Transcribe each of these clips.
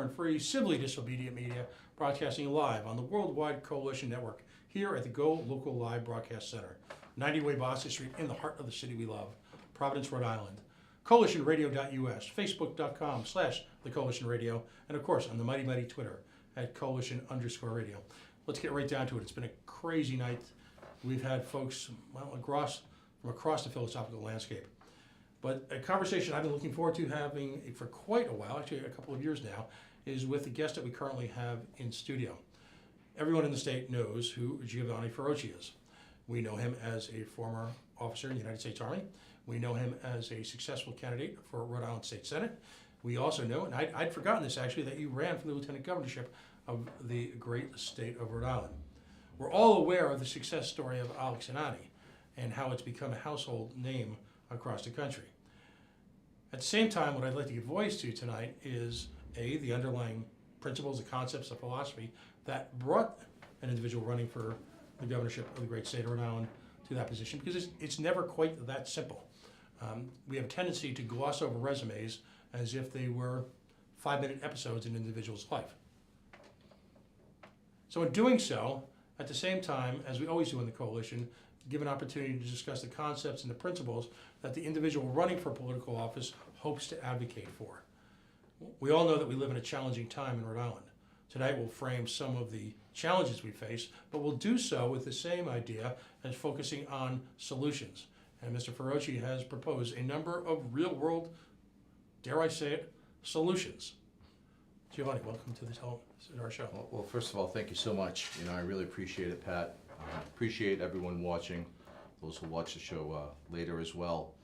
popcorn-free, civilly disobedient media, broadcasting live on the Worldwide Coalition Network here at the Go Local Live Broadcast Center, 90 Boston Street, in the heart of the city we love, Providence, Rhode Island. CoalitionRadio.us, Facebook.com/The Coalition Radio, and of course on the mighty Twitter at Coalition_Radio. Let's get right down to it. It's been a crazy night. We've had folks from across the philosophical landscape. But a conversation I've been looking forward to having for quite a while, actually a couple of years now, is with the guest that we currently have in studio. Everyone in the state knows who Giovanni Feroce is. We know him as a former officer in the United States Army. We know him as a successful candidate for Rhode Island State Senate. We also know, and I'd forgotten this actually, that you ran for the lieutenant governorship of the great state of Rhode Island. We're all aware of the success story of Alex Anani and how it's become a household name across the country. At the same time, what I'd like to give voice to tonight is the underlying principles, the concepts, the philosophy that brought an individual running for the governorship of the great state of Rhode Island to that position, because it's never quite that simple. We have a tendency to gloss over resumes as if they were 5-minute episodes in an individual's life. So in doing so, at the same time, as we always do in the coalition, give an opportunity to discuss the concepts and the principles that the individual running for political office hopes to advocate for. We all know that we live in a challenging time in Rhode Island. Tonight we'll frame some of the challenges we face, but we'll do so with the same idea as focusing on solutions. And Mr. Feroce has proposed a number of real-world, dare I say it, solutions. Giovanni, welcome to our show. Well, first of all, thank you so much. I really appreciate it, Pat. Appreciate everyone watching, those who watch the show later as well.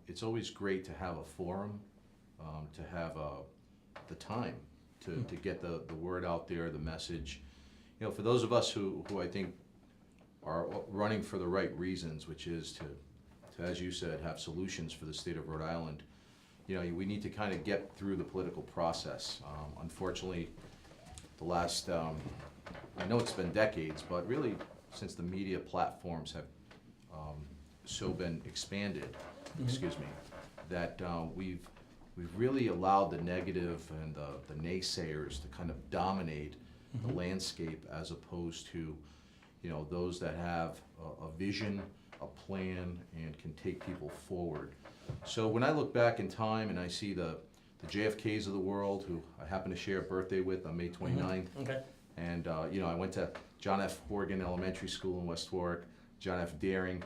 It's always great to have a forum, to have the time to get the word out there, the message. For those of us who I think are running for the right reasons, which is to, as you said, have solutions for the state of Rhode Island, we need to kind of get through the political process. Unfortunately, the last, I know it's been decades, but really since the media platforms have so been expanded, that we've really allowed the negative and the naysayers to kind of dominate the landscape, as opposed to those that have a vision, a plan, and can take people forward. So when I look back in time and I see the JFKs of the world, who I happen to share a birthday with on May 29th, and I went to John F. Horgan Elementary School in West Warwick, John F. Daring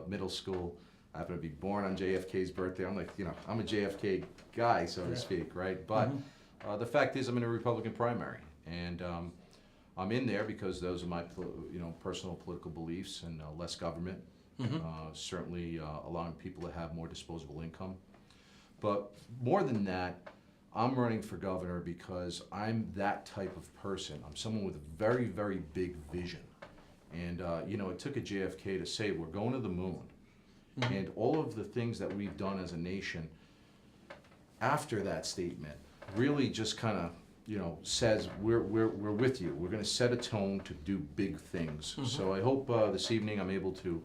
Middle School. I happen to be born on JFK's birthday. I'm like, I'm a JFK guy, so to speak, right? But the fact is, I'm in a Republican primary, and I'm in there because those are my personal political beliefs, and less government. Certainly allowing people to have more disposable income. But more than that, I'm running for governor because I'm that type of person. I'm someone with a very, very big vision. And it took a JFK to say, we're going to the moon. And all of the things that we've done as a nation after that statement really just kind of says we're with you. We're going to set a tone to do big things. So I hope this evening I'm able to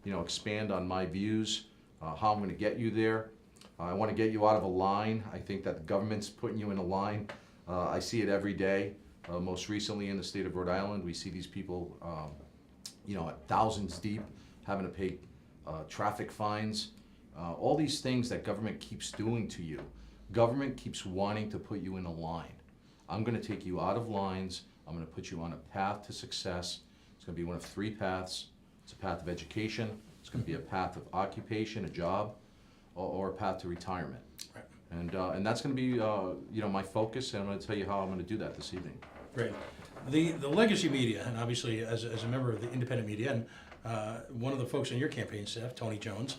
expand on my views, how I'm going to get you there. I want to get you out of a line. I think that the government's putting you in a line. I see it every day. Most recently in the state of Rhode Island, we see these people, at thousands deep, having to pay traffic fines. All these things that government keeps doing to you. Government keeps wanting to put you in a line. I'm going to take you out of lines. I'm going to put you on a path to success. It's going to be one of 3 paths. It's a path of education, it's going to be a path of occupation, a job, or a path to retirement. Right. And that's going to be my focus, and I'm going to tell you how I'm going to do that this evening. Great. The legacy media, and obviously as a member of the independent media, and one of the folks in your campaign staff, Tony Jones,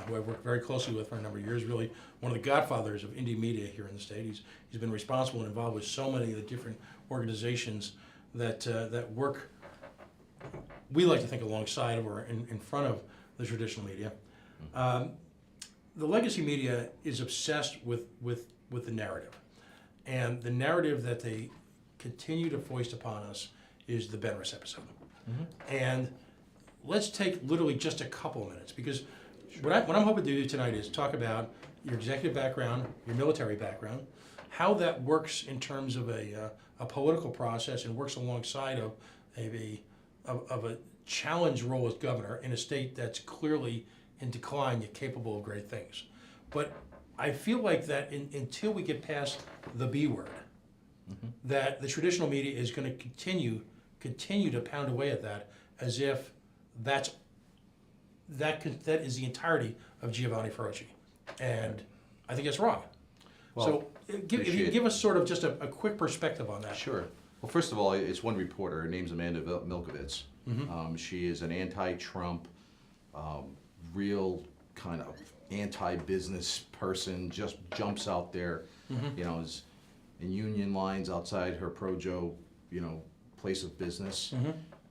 who I've worked very closely with for a number of years, really one of the godfathers of indie media here in the state. He's been responsible and involved with so many of the different organizations that work, we like to think, alongside or in front of the traditional media. The legacy media is obsessed with the narrative. And the narrative that they continue to foist upon us is the Benris episode. And let's take literally just a couple of minutes, because what I'm hoping to do tonight is talk about your executive background, your military background, how that works in terms of a political process and works alongside of a challenge role as governor in a state that's clearly in decline yet capable of great things. But I feel like that until we get past the B word, that the traditional media is going to continue to pound away at that as if that is the entirety of Giovanni Feroce, and I think it's wrong. Well, So if you give us sort of just a quick perspective on that. Sure. Well, first of all, it's one reporter. Her name's Amanda Milkovits. She is an anti-Trump, real kind of anti-business person. Just jumps out there, is in union lines outside her Projo, place of business,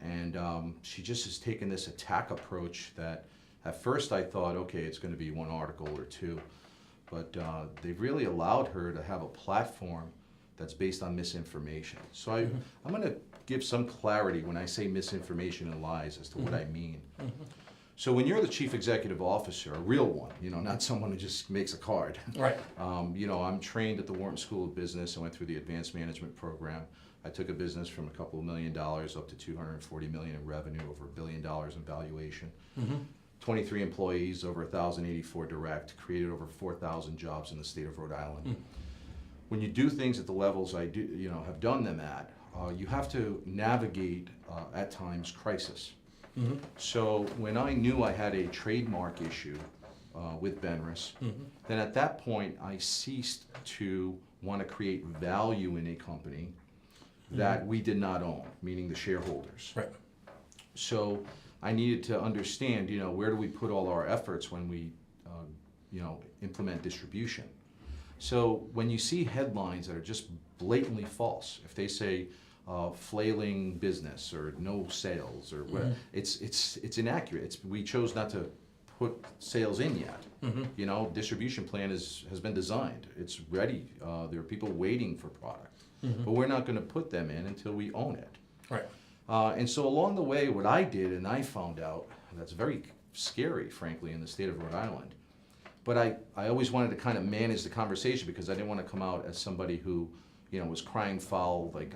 and she just has taken this attack approach that, at first I thought, okay, it's going to be one article or two, but they've really allowed her to have a platform that's based on misinformation. So I'm going to give some clarity when I say misinformation and lies as to what I mean. So when you're the chief executive officer, a real one, not someone who just makes a card. Right. I'm trained at the Wharton School of Business. I went through the advanced management program. I took a business from a couple of $1 million up to $240 million in revenue, over $1 billion in valuation. 23 employees, over 1,084 direct, created over 4,000 jobs in the state of Rhode Island. When you do things at the levels I do, have done them at, you have to navigate at times crisis. So when I knew I had a trademark issue with Benris, then at that point I ceased to want to create value in a company that we did not own, meaning the shareholders. Right. So I needed to understand, where do we put all our efforts when we, implement distribution. So when you see headlines that are just blatantly false, if they say flailing business or no sales or what, it's inaccurate. We chose not to put sales in yet. Distribution plan has been designed. It's ready. There are people waiting for product, but we're not going to put them in until we own it. Right. And so along the way, what I did, and I found out, that's very scary, frankly, in the state of Rhode Island. But I always wanted to kind of manage the conversation because I didn't want to come out as somebody who, was crying foul. Like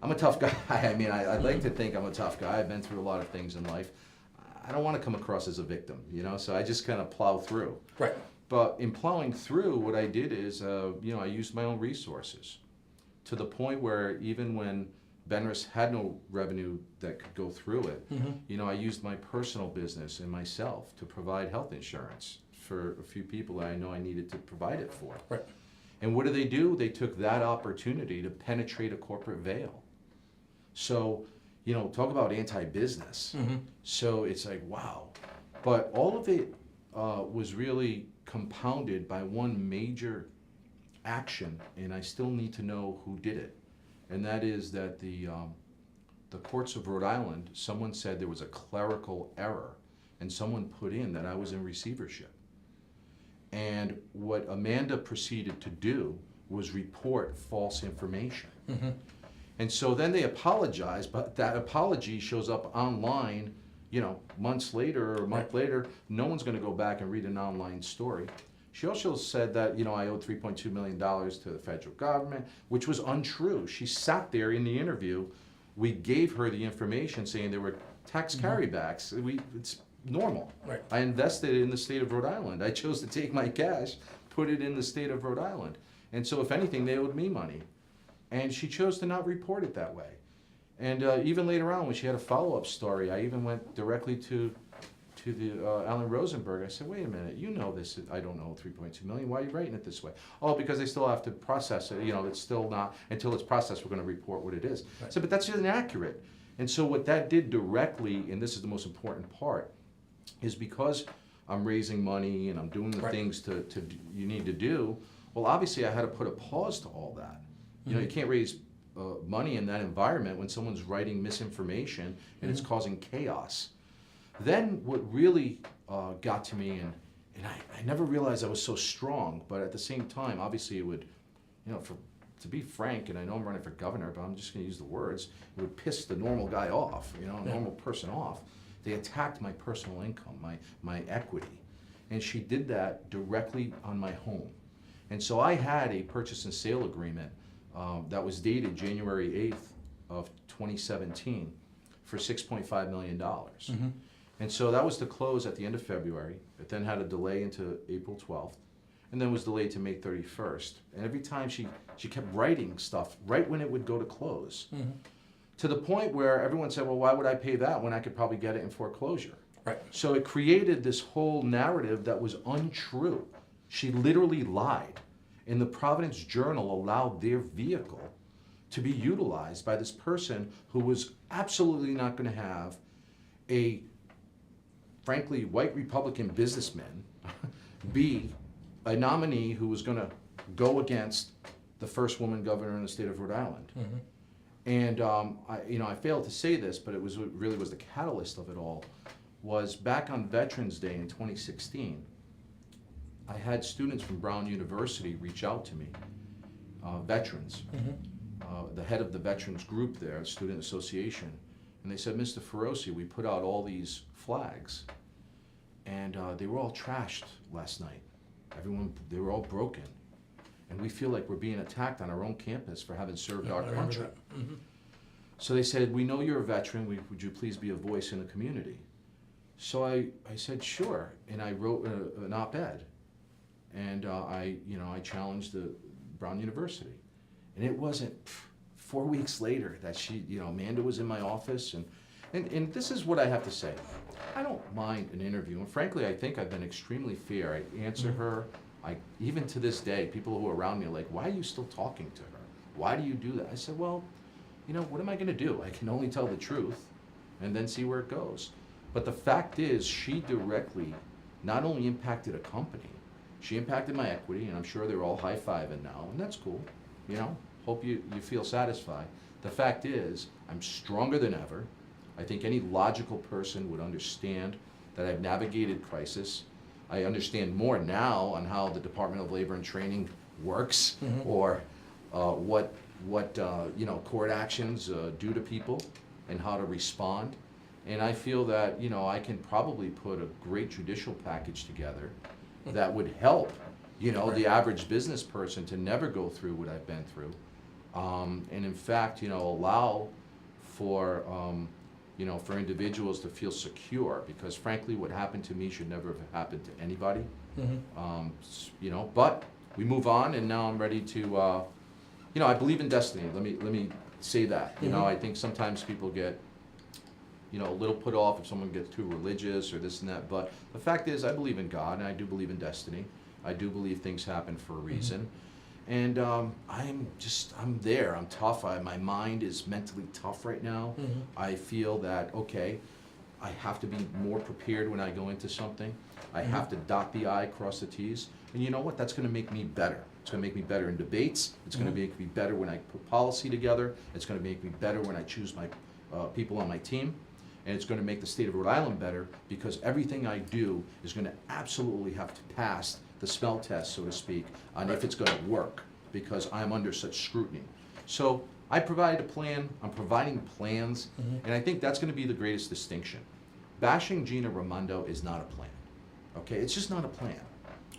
I'm a tough guy. I mean, I like to think I'm a tough guy. I've been through a lot of things in life. I don't want to come across as a victim, so I just kind of plow through. Right. But in plowing through, what I did is, I used my own resources to the point where even when Benris had no revenue that could go through it, I used my personal business and myself to provide health insurance for a few people that I know I needed to provide it for. Right. And what do? They took that opportunity to penetrate a corporate veil. So, talk about anti-business. So it's like, wow. But all of it was really compounded by one major action, and I still need to know who did it. And that is that the courts of Rhode Island, someone said there was a clerical error, and someone put in that I was in receivership. And what Amanda proceeded to do was report false information. And so then they apologized, but that apology shows up online, months later or a month later. No one's going to go back and read an online story. She also said that, I owed $3.2 million to the federal government, which was untrue. She sat there in the interview. We gave her the information saying there were tax carrybacks. It's normal. Right. I invested in the state of Rhode Island. I chose to take my cash, put it in the state of Rhode Island. And so if anything, they owed me money. And she chose to not report it that way. And even later on, when she had a follow-up story, I even went directly to the Alan Rosenberg. I said, wait a minute, this, I don't know, $3.2 million. Why are you writing it this way? Oh, because they still have to process it. It's still not, until it's processed, we're going to report what it is. Right. I said, but that's inaccurate. And so what that did directly, and this is the most important part, is because I'm raising money and I'm doing the things you need to do, well, obviously I had to put a pause to all that. You can't raise money in that environment when someone's writing misinformation and it's causing chaos. Then what really got to me, and I never realized I was so strong, but at the same time, obviously it would, to be frank, and I know I'm running for governor, but I'm just going to use the words, it would piss the normal guy off, a normal person off. They attacked my personal income, my equity. And she did that directly on my home. And so I had a purchase and sale agreement that was dated January 8th of 2017 for $6.5 million. And so that was to close at the end of February. It then had a delay into April 12th, and then was delayed to May 31st. And every time she kept writing stuff right when it would go to close, to the point where everyone said, well, why would I pay that when I could probably get it in foreclosure? Right. So it created this whole narrative that was untrue. She literally lied. And the Providence Journal allowed their vehicle to be utilized by this person who was absolutely not going to have a, frankly, white Republican businessman be a nominee who was going to go against the first woman governor in the state of Rhode Island. And I failed to say this, but it was really was the catalyst of it all. Was back on Veterans Day in 2016, I had students from Brown University reach out to me, veterans, the head of the veterans group there, Student Association, and they said, Mr. Feroce, we put out all these flags, and they were all trashed last night. They were all broken. And we feel like we're being attacked on our own campus for having served our country. So they said, we know you're a veteran, would you please be a voice in the community? So I said, sure, and I wrote an op-ed, and I challenged the Brown University. And it wasn't 4 weeks later that Amanda was in my office, and this is what I have to say. I don't mind an interview, and frankly, I think I've been extremely fair. I answer her. Even to this day, people who are around me are like, why are you still talking to her? Why do you do that? I said, well, what am I gonna do? I can only tell the truth and then see where it goes. But the fact is, she directly not only impacted a company, she impacted my equity, and I'm sure they're all high-fiving now, and that's cool. Hope you feel satisfied. The fact is, I'm stronger than ever. I think any logical person would understand that I've navigated crisis. I understand more now on how the Department of Labor and Training works, or what court actions do to people and how to respond. And I feel that I can probably put a great judicial package together that would help the average business person to never go through what I've been through, and in fact allow for for individuals to feel secure, because frankly what happened to me should never have happened to anybody. But we move on, and now I'm ready to I believe in destiny. Let me say that. I think sometimes people get a little put off if someone gets too religious or this and that, but the fact is I believe in God, and I do believe in destiny. I do believe things happen for a reason. And I'm there, I'm tough. My mind is mentally tough right now. I feel that, okay, I have to be more prepared when I go into something. I have to dot the I, cross the T's. And you know what? That's gonna make me better. It's gonna make me better in debates. It's gonna make me better when I put policy together. It's gonna make me better when I choose my people on my team. And it's gonna make the state of Rhode Island better, because everything I do is gonna absolutely have to pass the smell test, so to speak, on if it's gonna work, because I'm under such scrutiny. So I provided a plan, I'm providing plans, and I think that's gonna be the greatest distinction. Bashing Gina Raimondo is not a plan, okay? It's just not a plan.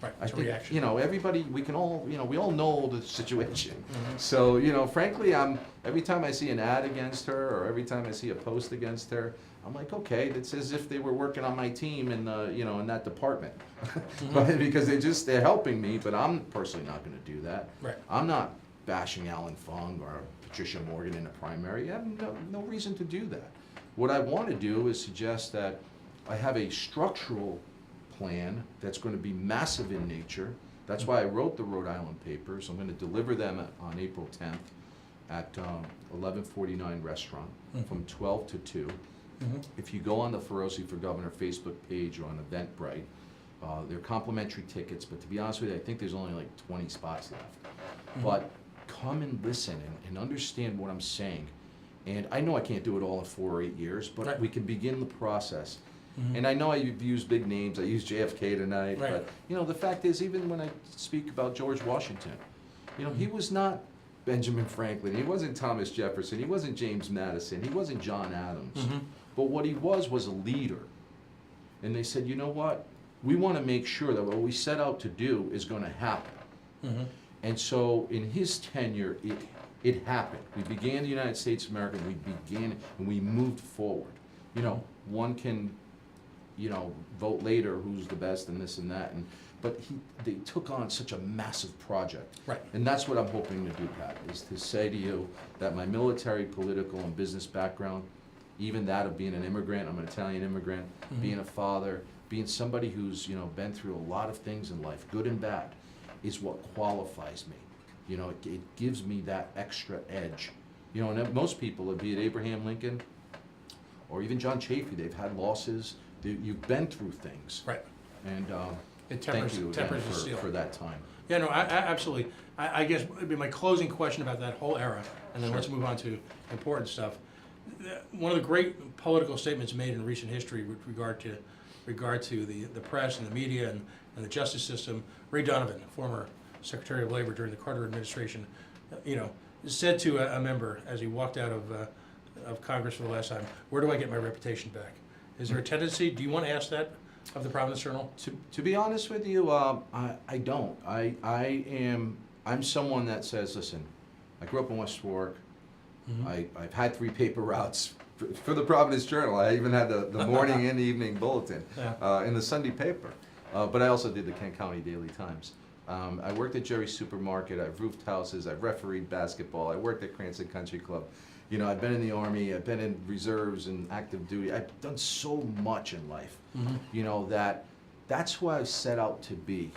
Right, I it's a think, reaction. everybody, we can all, we all know the situation. So, frankly, every time I see an ad against her, or every time I see a post against her, I'm like, okay, it's as if they were working on my team in in that department. But because they're helping me, but I'm personally not gonna do that. Right. I'm not bashing Alan Fung or Patricia Morgan in the primary. I have no reason to do that. What I want to do is suggest that I have a structural plan that's going to be massive in nature. That's why I wrote the Rhode Island papers. I'm going to deliver them on April 10th at 1149 Restaurant from 12 to 2. If you go on the Feroce for Governor Facebook page or on Eventbrite, they're complimentary tickets, but to be honest with you, I think there's only like 20 spots left. But come and listen and understand what I'm saying. And I know I can't do it all in 4 or 8 years, but we can begin the process. And I know I've used big names. I used JFK tonight, but the fact is, even when I speak about George Washington, he was not Benjamin Franklin. He wasn't Thomas Jefferson. He wasn't James Madison. He wasn't John Adams. But what he was a leader. And they said, you know what? We want to make sure that what we set out to do is going to happen. And so in his tenure, it happened. We began the United States of America, and we moved forward. You know, one can, you know, vote later who's the best and this and that, but they took on such a massive project. Right. And that's what I'm hoping to do, Pat, is to say to you that my military, political, and business background, even that of being an immigrant, I'm an Italian immigrant, being a father, being somebody who's, you know, been through a lot of things in life, good and bad, is what qualifies me. You know, it gives me that extra edge. You know, and most people, be it Abraham Lincoln or even John Chafee, they've had losses. You've been through things. Right. And It thank you again tempers the seal. for that time. Yeah, no, absolutely. I guess it'd be my closing question about that whole era, and then Sure. let's move on to important stuff. One of the great political statements made in recent history with regard to the press and the media and the justice system, Ray Donovan, former Secretary of Labor during the Carter administration, you know, said to a member as he walked out of Congress for the last time, "Where do I get my reputation back?" Is there a tendency? Do you want to ask that of the Providence Journal? To be honest with you, I don't. I'm someone that says, listen, I grew up in West Warwick. I've had 3 paper routes for the Providence Journal. I even had the morning and evening bulletin in the Sunday paper. But I also did the Kent County Daily Times. I worked at Jerry's Supermarket. I've roofed houses. I've refereed basketball. I worked at Cranston Country Club. You know, I've been in the Army. I've been in reserves and active duty. I've done so much in life. You know, that's who I set out to be.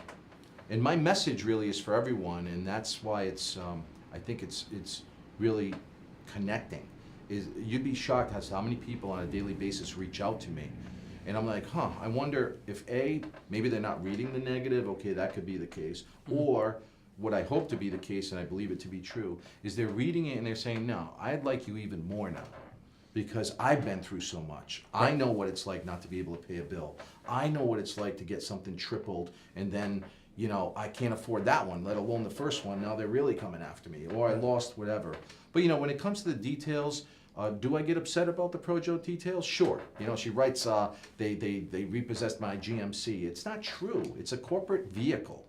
And my message really is for everyone, and that's why it's I think it's really connecting. Is you'd be shocked as how many people on a daily basis reach out to me. And I'm like, I wonder if maybe they're not reading the negative, okay, that could be the case. Or what I hope to be the case, and I believe it to be true, is they're reading it and they're saying, no, I'd like you even more now. Because I've been through so much. I know what it's like not to be able to pay a bill. I know what it's like to get something tripled and then, you know, I can't afford that one, let alone the first one. Now they're really coming after me, or I lost whatever. But you know, when it comes to the details, do I get upset about the Projo details? Sure. You know, she writes, they repossessed my GMC. It's not true. It's a corporate vehicle.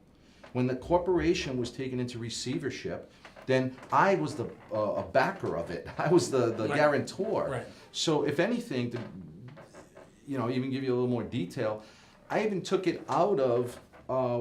When the corporation was taken into receivership, then I was a backer of it. I was the guarantor. Right. So if anything, to, you know, even give you a little more detail, I even took it out of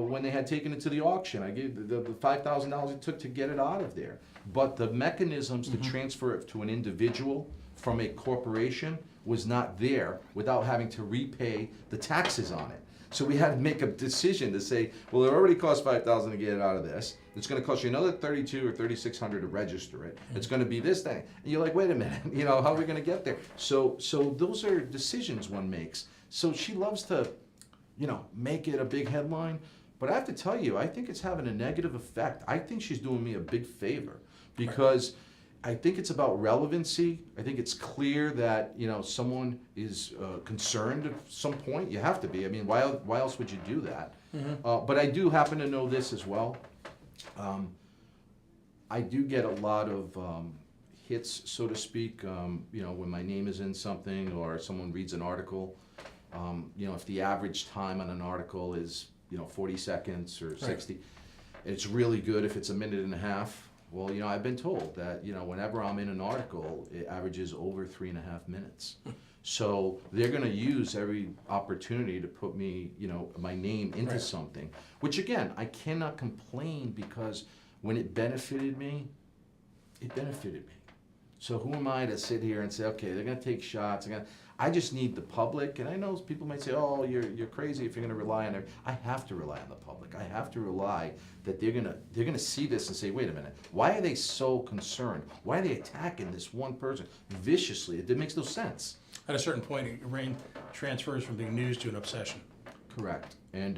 when they had taken it to the auction. I gave the $5,000 it took to get it out of there. But the mechanisms to transfer it to an individual from a corporation was not there without having to repay the taxes on it. So we had to make a decision to say, well, it already cost $5,000 to get it out of this. It's going to cost you another $3,200 or $3,600 to register it. It's going to be this thing. And you're like, wait a minute, you know, how are we going to get there? So those are decisions one makes. So she loves to, you know, make it a big headline. But I have to tell you, I think it's having a negative effect. I think she's doing me a big favor because I think it's about relevancy. I think it's clear that, you know, someone is concerned at some point. You have to be. I mean, why else would you do that? But I do happen to know this as well. I do get a lot of hits, so to speak, you know, when my name is in something or someone reads an article. You know, if the average time on an article is, you know, 40 seconds or 60, it's really good if it's a minute and a half. Well, you know, I've been told that, you know, whenever I'm in an article, it averages over 3.5 minutes. So they're going to use every opportunity to put me, you know, my name into something, which again, I cannot complain because when it benefited me, it benefited me. So who am I to sit here and say, okay, they're going to take shots. I just need the public, and I know people might say, oh, you're crazy if you're going to rely on it. I have to rely on the public. I have to rely that they're gonna see this and say, wait a minute, why are they so concerned? Why are they attacking this one person viciously? It makes no sense. At a certain point, rain transfers from being news to an obsession. Correct. And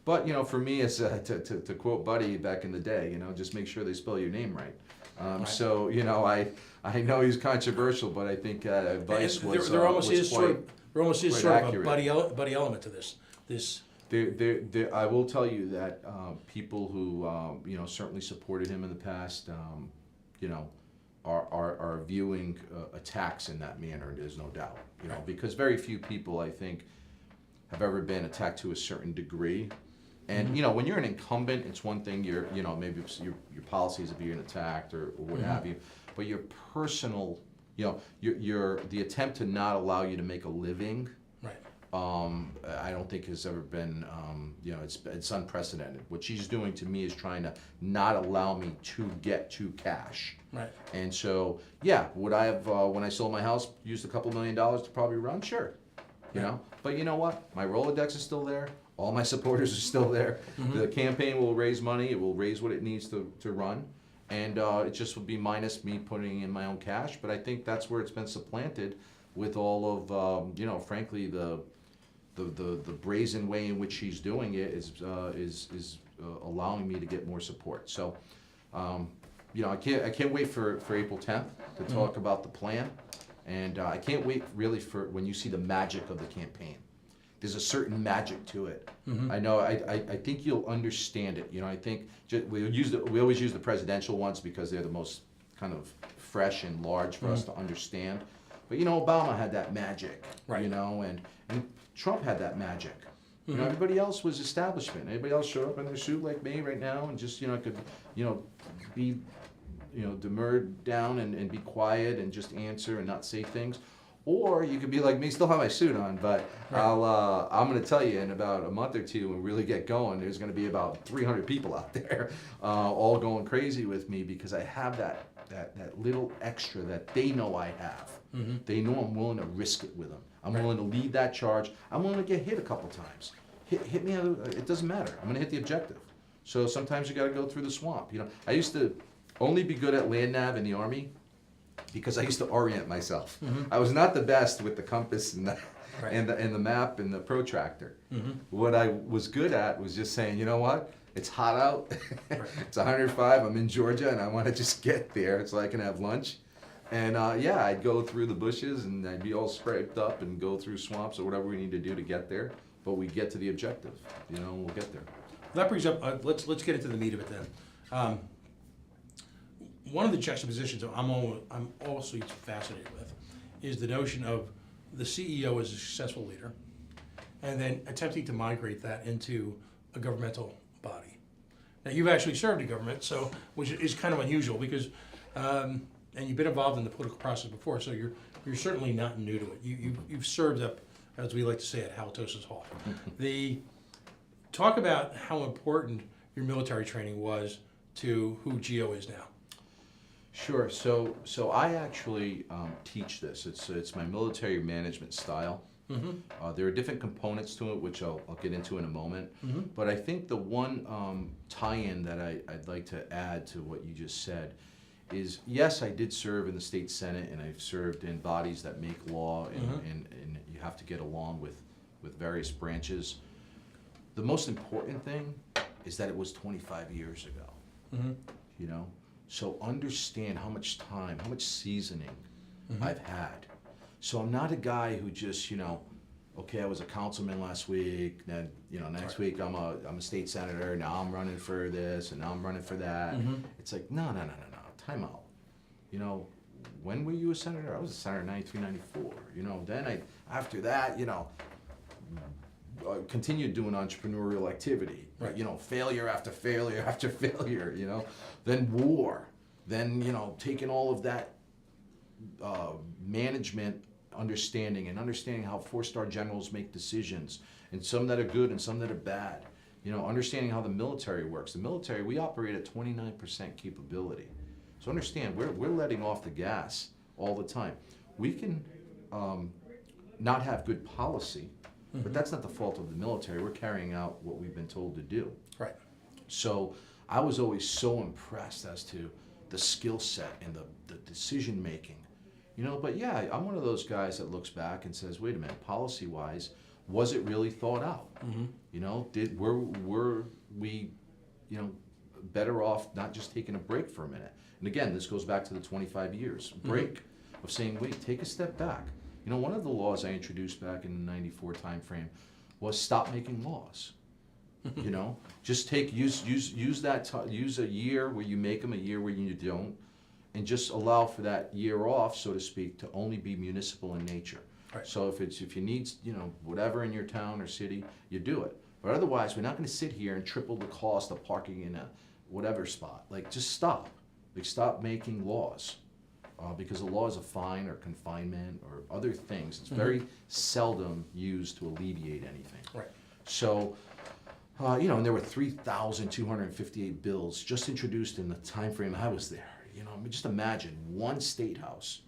but you know, for me, as to quote Buddy back in the day, you know, just make sure they spell your name right. So you know, I know he's controversial, but I think advice was there almost is sort of a buddy element to this. I will tell you that people who you know, certainly supported him in the past, you know, are viewing attacks in that manner. There's no doubt, you know, because very few people, I think, have ever been attacked to a certain degree. And, you know, when you're an incumbent, it's one thing, you know, maybe it's your policies are being attacked or what have you, but your personal, you know, the attempt to not allow you to make a living, Right. I don't think has ever been, you know, it's unprecedented. What she's doing to me is trying to not allow me to get to cash. Right. And so, yeah, would I have, when I sold my house, used a couple $1 million to probably run? Sure. You know, but you know what? My Rolodex is still there. All my supporters are still there. The campaign will raise money. It will raise what it needs to run. And it just would be minus me putting in my own cash. But I think that's where it's been supplanted with all of, you know, frankly, the brazen way in which she's doing it is allowing me to get more support. So, you know, I can't wait for April 10th to talk about the plan. And I can't wait really for when you see the magic of the campaign. There's a certain magic to it. I know. I think you'll understand it. You know, I think we always use the presidential ones because they're the most kind of fresh and large for us to understand. But you know, Obama had that magic. Right. You know, and Trump had that magic. You know, everybody else was establishment. Everybody else showed up in their suit like me right now, and just, you know, could, you know, be, you know, demurred down and be quiet and just answer and not say things. Or you could be like me, still have my suit on, but I'm going to tell you in about a month or two when we really get going, there's going to be about 300 people out there all going crazy with me because I have that little extra that they know I have. They know I'm willing to risk it with them. I'm willing to lead that charge. I'm willing to get hit a couple times. Hit me, it doesn't matter. I'm going to hit the objective. So sometimes you got to go through the swamp. You know, I used to only be good at land nav in the Army because I used to orient myself. I was not the best with the compass and the, and the map and the protractor. What I was good at was just saying, you know what? It's hot out. It's 105. I'm in Georgia, and I want to just get there so I can have lunch. And yeah, I'd go through the bushes, and I'd be all scraped up and go through swamps or whatever we need to do to get there. But we get to the objective, you know, we'll get there. That brings up, let's get into the meat of it then. One of the juxtapositions I'm also fascinated with is the notion of the CEO as a successful leader, and then attempting to migrate that into a governmental body. Now, you've actually served in government, so which is kind of unusual because, and you've been involved in the political process before, so you're certainly not new to it. You've served up, as we like to say, at Halitosis Hall. Talk about how important your military training was to who Gio is now. Sure. So I actually teach this. It's my military management style. There are different components to it, which I'll get into in a moment. But I think the one tie-in that I'd like to add to what you just said is, yes, I did serve in the state senate, and I've served in bodies that make law, and you have to get along with various branches. The most important thing is that it was 25 years ago. You know? So understand how much time, how much seasoning I've had. So I'm not a guy who just, you know, okay, I was a councilman last week, then, you know, next week I'm a state senator, now I'm running for this, and now I'm running for that. It's like, no, time out. You know, when were you a senator? I was a senator in 93, 94. You know, then after that, you know, continued doing entrepreneurial activity, you know, failure after failure after failure, you know, then war, then, you know, taking all of that management understanding and understanding how 4-star generals make decisions, and some that are good and some that are bad, you know, understanding how the military works. The military, we operate at 29% capability. So understand, we're letting off the gas all the time. We can not have good policy, but that's not the fault of the military. We're carrying out what we've been told to do. Right. So I was always so impressed as to the skill set and the decision making. You know, but yeah, I'm one of those guys that looks back and says, wait a minute, policy-wise, was it really thought out? You know, were we, you know, better off not just taking a break for a minute? And again, this goes back to the 25 years break of saying, wait, take a step back. You know, one of the laws I introduced back in the 94 timeframe was stop making laws. You know, just use a year where you make them, a year where you don't, and just allow for that year off, so to speak, to only be municipal in nature. Right. So if you need, you know, whatever in your town or city, you do it. But otherwise, we're not gonna sit here and triple the cost of parking in a whatever spot. Like, just stop. Like, stop making laws. Because a law is a fine or confinement or other things. It's very seldom used to alleviate anything. Right. So, you know, and there were 3,258 bills just introduced in the time frame I was there. You know, I mean, just imagine one state house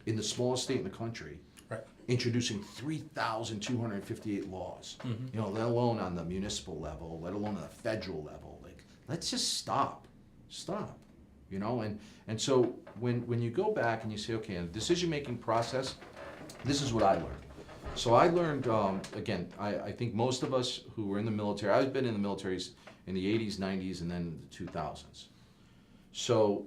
in the smallest state in the country Right. introducing 3,258 laws. You know, let alone on the municipal level, let alone on the federal level. Like, let's just stop. You know, and so when you go back and you say, okay, in the decision-making process, this is what I learned. So I learned, again, I think most of us who were in the military, I've been in the military in the 80s, 90s, and then the 2000s. So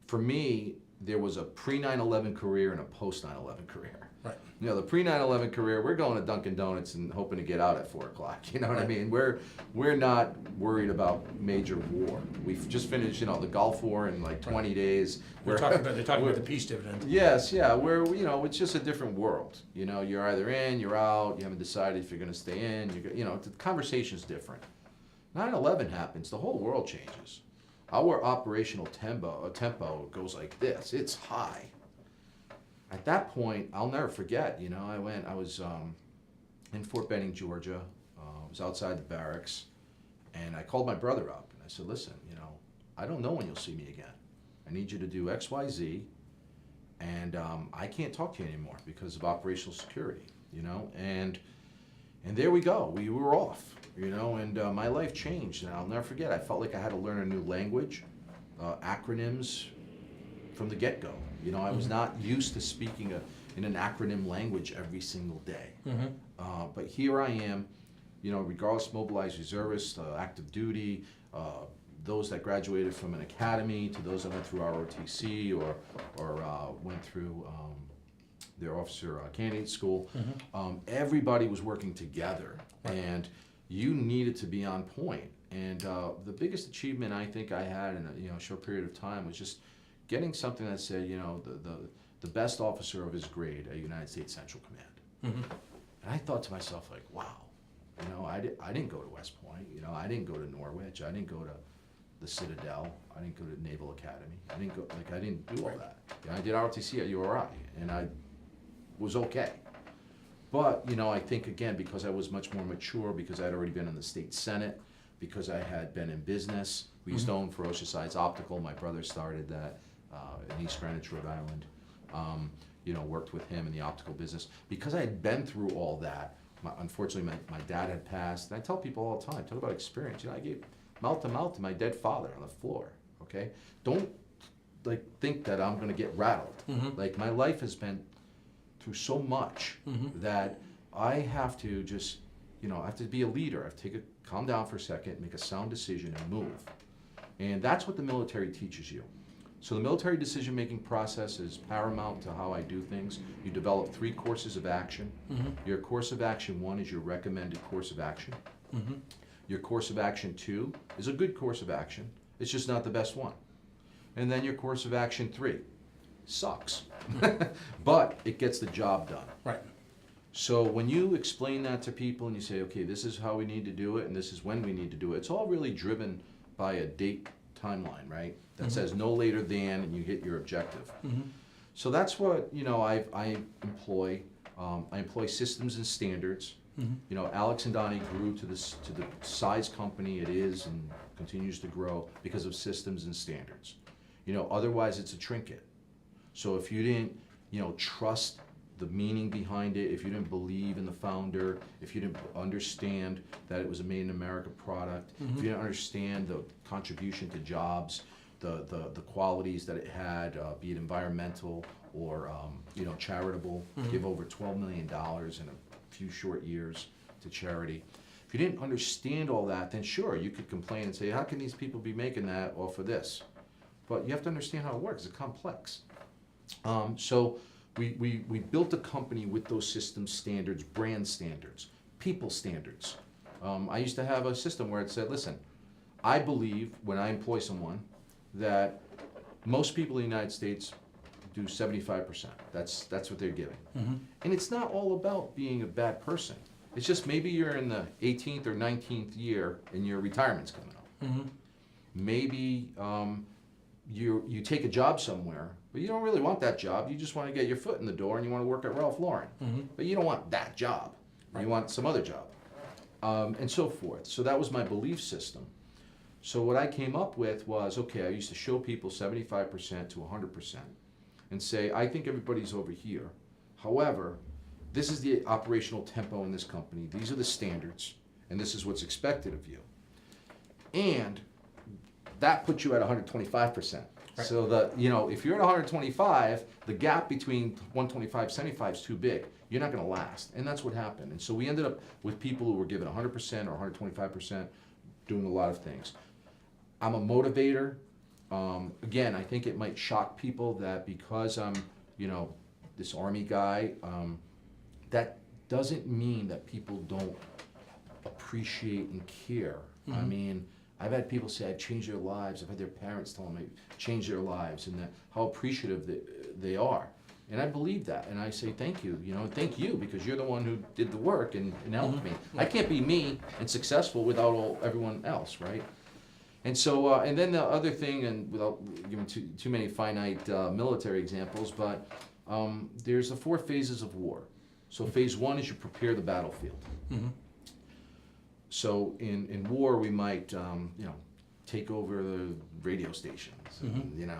for me, there was a pre-9/11 career and a post-9/11 career. Right. You know, the pre-9/11 career, we're going to Dunkin' Donuts and hoping to get out at 4 o'clock. You know what I mean? We're not worried about major war. We've just finished, you know, the Gulf War in like 20 days. They're talking about the peace dividend. Yes, yeah. You know, it's just a different world. You know, you're either in, you're out. You haven't decided if you're going to stay in. You know, the conversation's different. 9/11 happens, the whole world changes. Our operational tempo goes like this. It's high. At that point, I'll never forget, you know, I was in Fort Benning, Georgia. I was outside the barracks, and I called my brother up, and I said, listen, you know, I don't know when you'll see me again. I need you to do X, Y, Z, and I can't talk to you anymore because of operational security, you know, and there we go. We were off, you know, and my life changed, and I'll never forget. I felt like I had to learn a new language, acronyms from the get-go. You know, I was not used to speaking in an acronym language every single day. But here I am, you know, regardless, mobilized reservists, active duty, those that graduated from an academy, to those that went through ROTC or went through their officer candidate school. Everybody was working together, and you needed to be on point. And the biggest achievement I think I had in a short period of time was just getting something that said, you know, the best officer of his grade at United States Central Command. And I thought to myself, like, wow, you know, I didn't go to West Point, you know, I didn't go to Norwich, I didn't go to the Citadel, I didn't go to Naval Academy, I didn't do all that. You know, I did ROTC at URI, and I was okay. But, you know, I think, again, because I was much more mature, because I'd already been in the state senate, because I had been in business. We used to own Ferocious Eyes Optical. My brother started that in East Greenwich, Rhode Island. You know, worked with him in the optical business. Because I had been through all that, unfortunately my dad had passed. And I tell people all the time, talk about experience. You know, I gave mouth to my dead father on the floor, okay? Don't, like, think that I'm gonna get rattled. Like, my life has been through so much that I have to just, you know, I have to be a leader. I have to calm down for a second, make a sound decision, and move. And that's what the military teaches you. So the military decision-making process is paramount to how I do things. You develop 3 courses of action. Your course of action 1 is your recommended course of action. Your course of action 2 is a good course of action. It's just not the best one. And then your course of action 3 sucks, but it gets the job done. Right. So when you explain that to people and you say, okay, this is how we need to do it and this is when we need to do it, it's all really driven by a date timeline, right? That says no later than, and you hit your objective. So that's what, you know, I employ. I employ systems and standards. You know, Alex and Donnie grew to the size company it is and continues to grow because of systems and standards. You know, otherwise it's a trinket. So if you didn't, you know, trust the meaning behind it, if you didn't believe in the founder, if you didn't understand that it was a made in America product, if you didn't understand the contribution to jobs, the qualities that it had, be it environmental or you know, charitable, give over $12 million in a few short years to charity. If you didn't understand all that, then sure, you could complain and say, how can these people be making that off of this? But you have to understand how it works. It's complex. So we built a company with those systems, standards, brand standards, people standards. I used to have a system where it said, listen, I believe when I employ someone that most people in the United States do 75%. That's what they're giving. And it's not all about being a bad person. It's just maybe you're in the 18th or 19th year and your retirement's coming up. Mm-hmm. Maybe you take a job somewhere, but you don't really want that job. You just want to get your foot in the door and you want to work at Ralph Lauren. Mm-hmm. But you don't want that job. Right. You want some other job. And so forth. So that was my belief system. So what I came up with was, okay, I used to show people 75% to 100% and say, I think everybody's over here. However, this is the operational tempo in this company. These are the standards, and this is what's expected of you. And that puts you at 125%. Right. So if you're at 125, the gap between 125 and 75 is too big. You're not going to last, and that's what happened. And so we ended up with people who were given 100% or 125%, doing a lot of things. I'm a motivator. Again, I think it might shock people that because I'm, this Army guy, that doesn't mean that people don't appreciate and care. Mm-hmm. I mean, I've had people say I've changed their lives. I've had their parents tell them I've changed their lives, and how appreciative they are. And I believe that, and I say thank you, thank you, because you're the one who did the work and helped Mm-hmm. me. I can't be me and successful without everyone else, right? And so, and then the other thing, and without giving too many finite military examples, but there's the 4 phases of war. So phase 1 is you prepare the battlefield. Mm-hmm. So in war, we might, take over the radio stations. Mm-hmm. And,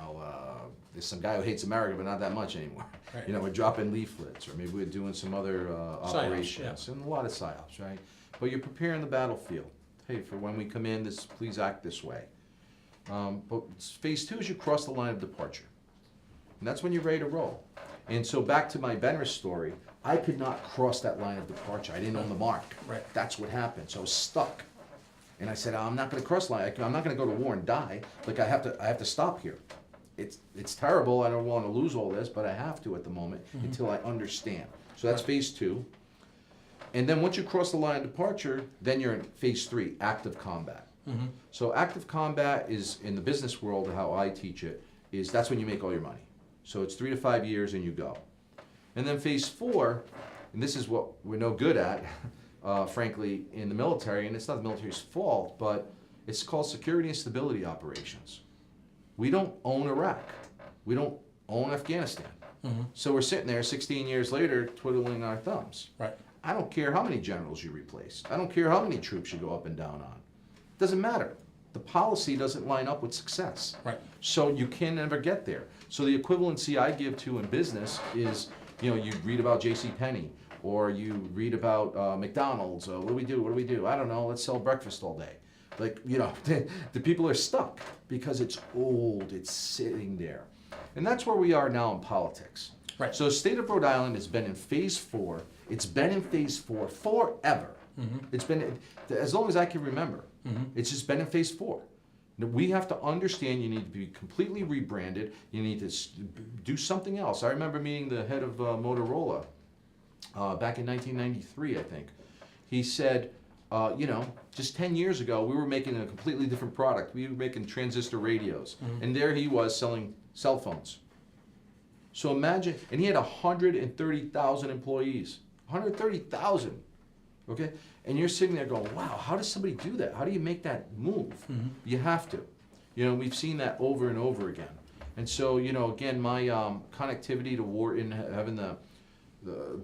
there's some guy who hates America, but not that much anymore. Right. We're dropping leaflets, or maybe we're doing some other operations, yeah. and a lot of psyops, right? But you're preparing the battlefield. Hey, for when we come in, please act this way. But phase 2 is you cross the line of departure. And that's when you're ready to roll. And so back to my Benris story, I could not cross that line of departure. I didn't own the mark. Right. That's what happened. So I was stuck. And I said, I'm not going to cross the line. I'm not going to go to war and die. Like I have to stop here. It's terrible. I don't want to lose all this, but I have to at the moment until I understand. So that's phase 2. And then once you cross the line of departure, then you're in phase 3, active combat. Mm-hmm. So active combat is, in the business world, how I teach it, is that's when you make all your money. So it's 3 to 5 years and you go. And then phase 4, and this is what we're no good at, frankly, in the military, and it's not the military's fault, but it's called security and stability operations. We don't own Iraq. We don't own Afghanistan. Mm-hmm. So we're sitting there 16 years later twiddling our thumbs. Right. I don't care how many generals you replace. I don't care how many troops you go up and down on. It doesn't matter. The policy doesn't line up with success. Right. So you can never get there. So the equivalency I give to in business is, you read about JCPenney, or you read about McDonald's. What do we do? What do we do? I don't know. Let's sell breakfast all day. The people are stuck because it's old. It's sitting there. And that's where we are now in politics. Right. So the state of Rhode Island has been in phase 4. It's been in phase 4 forever. Mm-hmm. It's been, as long as I can remember, Mm-hmm. it's just been in phase 4. Now, we have to understand you need to be completely rebranded. You need to do something else. I remember meeting the head of Motorola back in 1993, I think. He said, just 10 years ago, we were making a completely different product. We were making transistor radios. Mm-hmm. And there he was selling cell phones. So imagine, and he had 130,000 employees. 130,000, okay? And you're sitting there going, wow, how does somebody do that? How do you make that move? Mm-hmm. You have to. We've seen that over and over again. And so, again, my connectivity to Wharton, having the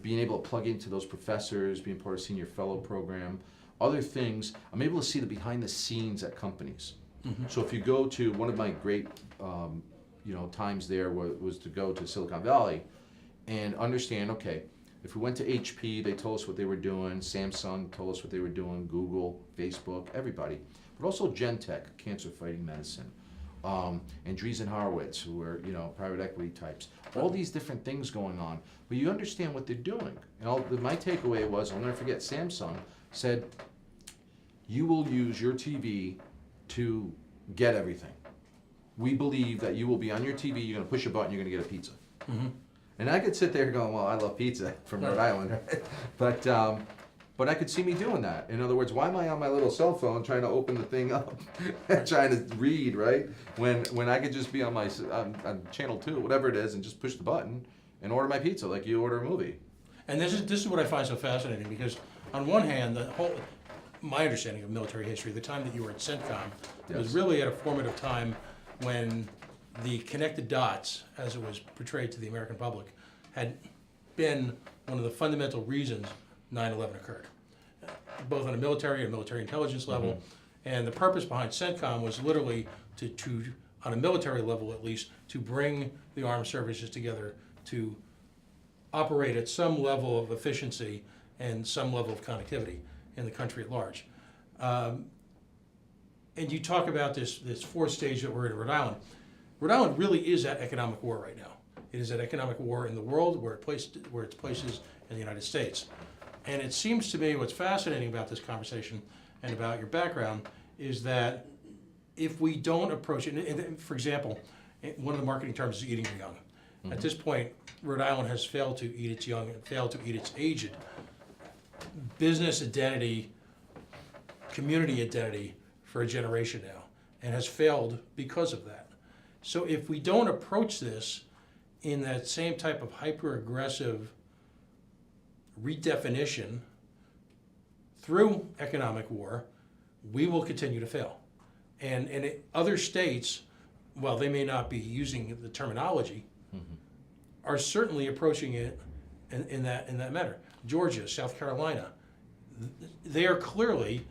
being able to plug into those professors, being part of Senior Fellow program, other things, I'm able to see the behind the scenes at companies. Mm-hmm. So if you go to, one of my great times there was to go to Silicon Valley and understand, okay, if we went to HP, they told us what they were doing, Samsung told us what they were doing, Google, Facebook, everybody, but also Genentech, cancer fighting medicine, Andreessen Horowitz, who were, private equity types, all these different things going on, but you understand what they're doing. And my takeaway was, I'll never forget, Samsung said, you will use your TV to get everything. We believe that you will be on your TV, you're going to push a button, you're going to get a pizza. Mm-hmm. And I could sit there going, well, I love pizza from Rhode Island, right? But I could see me doing that. In other words, why am I on my little cell phone trying to open the thing up, trying to read, right? When I could just be on my on channel 2, whatever it is, and just push the button and order my pizza like you order a movie. And this is what I find so fascinating, because on one hand, my understanding of military history, the time that you were at CENTCOM, was Yes. really at a formative time when the connected dots, as it was portrayed to the American public, had been one of the fundamental reasons 9/11 occurred, both on a military and military intelligence level. And the purpose behind CENTCOM was literally to, on a military level at least, to bring the armed services together to operate at some level of efficiency and some level of connectivity in the country at large. And you talk about this fourth stage that we're in Rhode Island. Rhode Island really is at economic war right now. It is at economic war in the world where it's places in the United States. And it seems to me what's fascinating about this conversation and about your background is that if we don't approach it, and for example, one of the marketing terms is eating the young. At this point, Rhode Island has failed to eat its young and failed to eat its aged. Business identity, community identity for a generation now, and has failed because of that. So if we don't approach this in that same type of hyper-aggressive redefinition through economic war, we will continue to fail. And other states, while they may not be using the terminology, are certainly approaching it in that manner. Georgia, South Carolina, they are clearly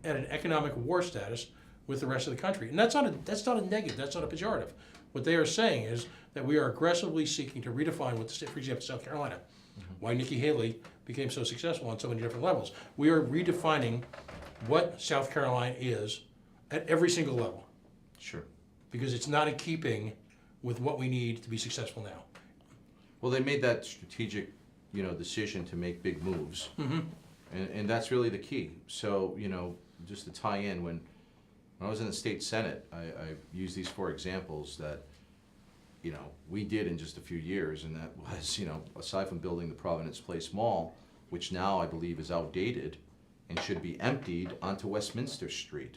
at an economic war status with the rest of the country. And that's not a negative, that's not a pejorative. What they are saying is that we are aggressively seeking to redefine what the state, for example, South Carolina, why Nikki Haley became so successful on so many different levels. We are redefining what South Carolina is at every single level. Sure. Because it's not in keeping with what we need to be successful now. Well, they made that strategic, decision to make big moves, and that's really the key. So, just to tie in, when I was in the state senate, I used these 4 examples that, we did in just a few years, and that was, aside from building the Providence Place Mall, which now I believe is outdated and should be emptied, onto Westminster Street,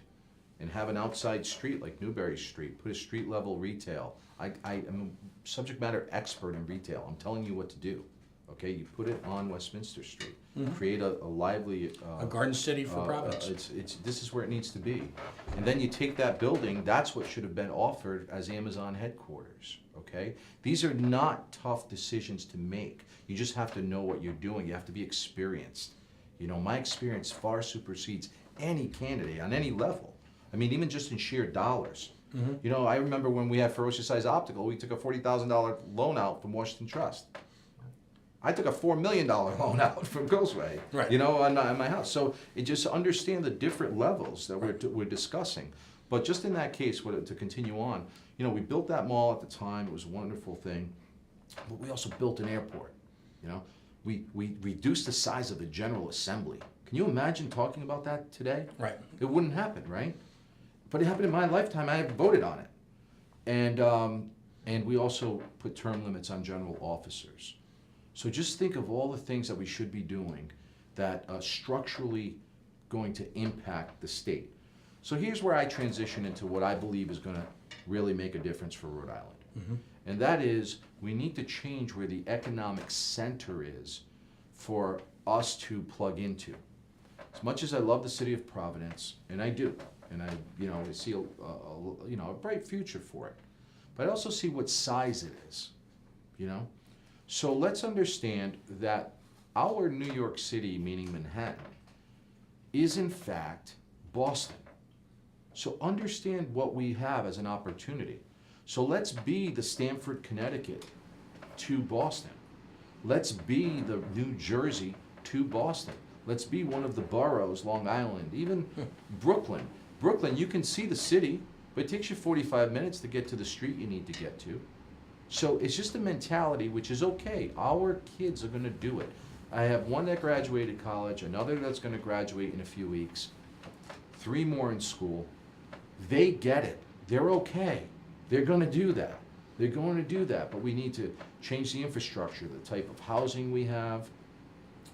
and have an outside street like Newbury Street, put a street level retail. I am a subject matter expert in retail. I'm telling you what to do. Okay, you put it on Westminster Street, create a lively A garden city for Providence. This is where it needs to be, and then you take that building. That's what should have been offered as Amazon headquarters. Okay, these are not tough decisions to make. You just have to know what you're doing. You have to be experienced. My experience far supersedes any candidate on any level. I mean, even just in sheer dollars. I remember when we had Feroce Size Optical, we took a $40,000 loan out from Washington Trust. I took a $4 million loan out from Ghostway, Right. on my house. So it just understand the different levels that we're discussing. But just in that case, to continue on, we built that mall at the time. It was a wonderful thing. But we also built an airport. We reduced the size of the General Assembly. Can you imagine talking about that today? Right. It wouldn't happen, right? But it happened in my lifetime. I voted on it. And we also put term limits on general officers. So just think of all the things that we should be doing that are structurally going to impact the state. So here's where I transition into what I believe is going to really make a difference for Rhode Island. And that is, we need to change where the economic center is for us to plug into. As much as I love the city of Providence, and I do, and I see a bright future for it, but I also see what size it is, So let's understand that our New York City, meaning Manhattan, is in fact Boston. So understand what we have as an opportunity. So let's be the Stamford, Connecticut to Boston. Let's be the New Jersey to Boston. Let's be one of the boroughs, Long Island, even Brooklyn. Brooklyn, you can see the city, but it takes you 45 minutes to get to the street you need to get to. So it's just a mentality, which is okay. Our kids are going to do it. I have one that graduated college, another that's going to graduate in a few weeks, 3 more in school. They get it. They're okay. They're going to do that. They're going to do that, but we need to change the infrastructure, the type of housing we have,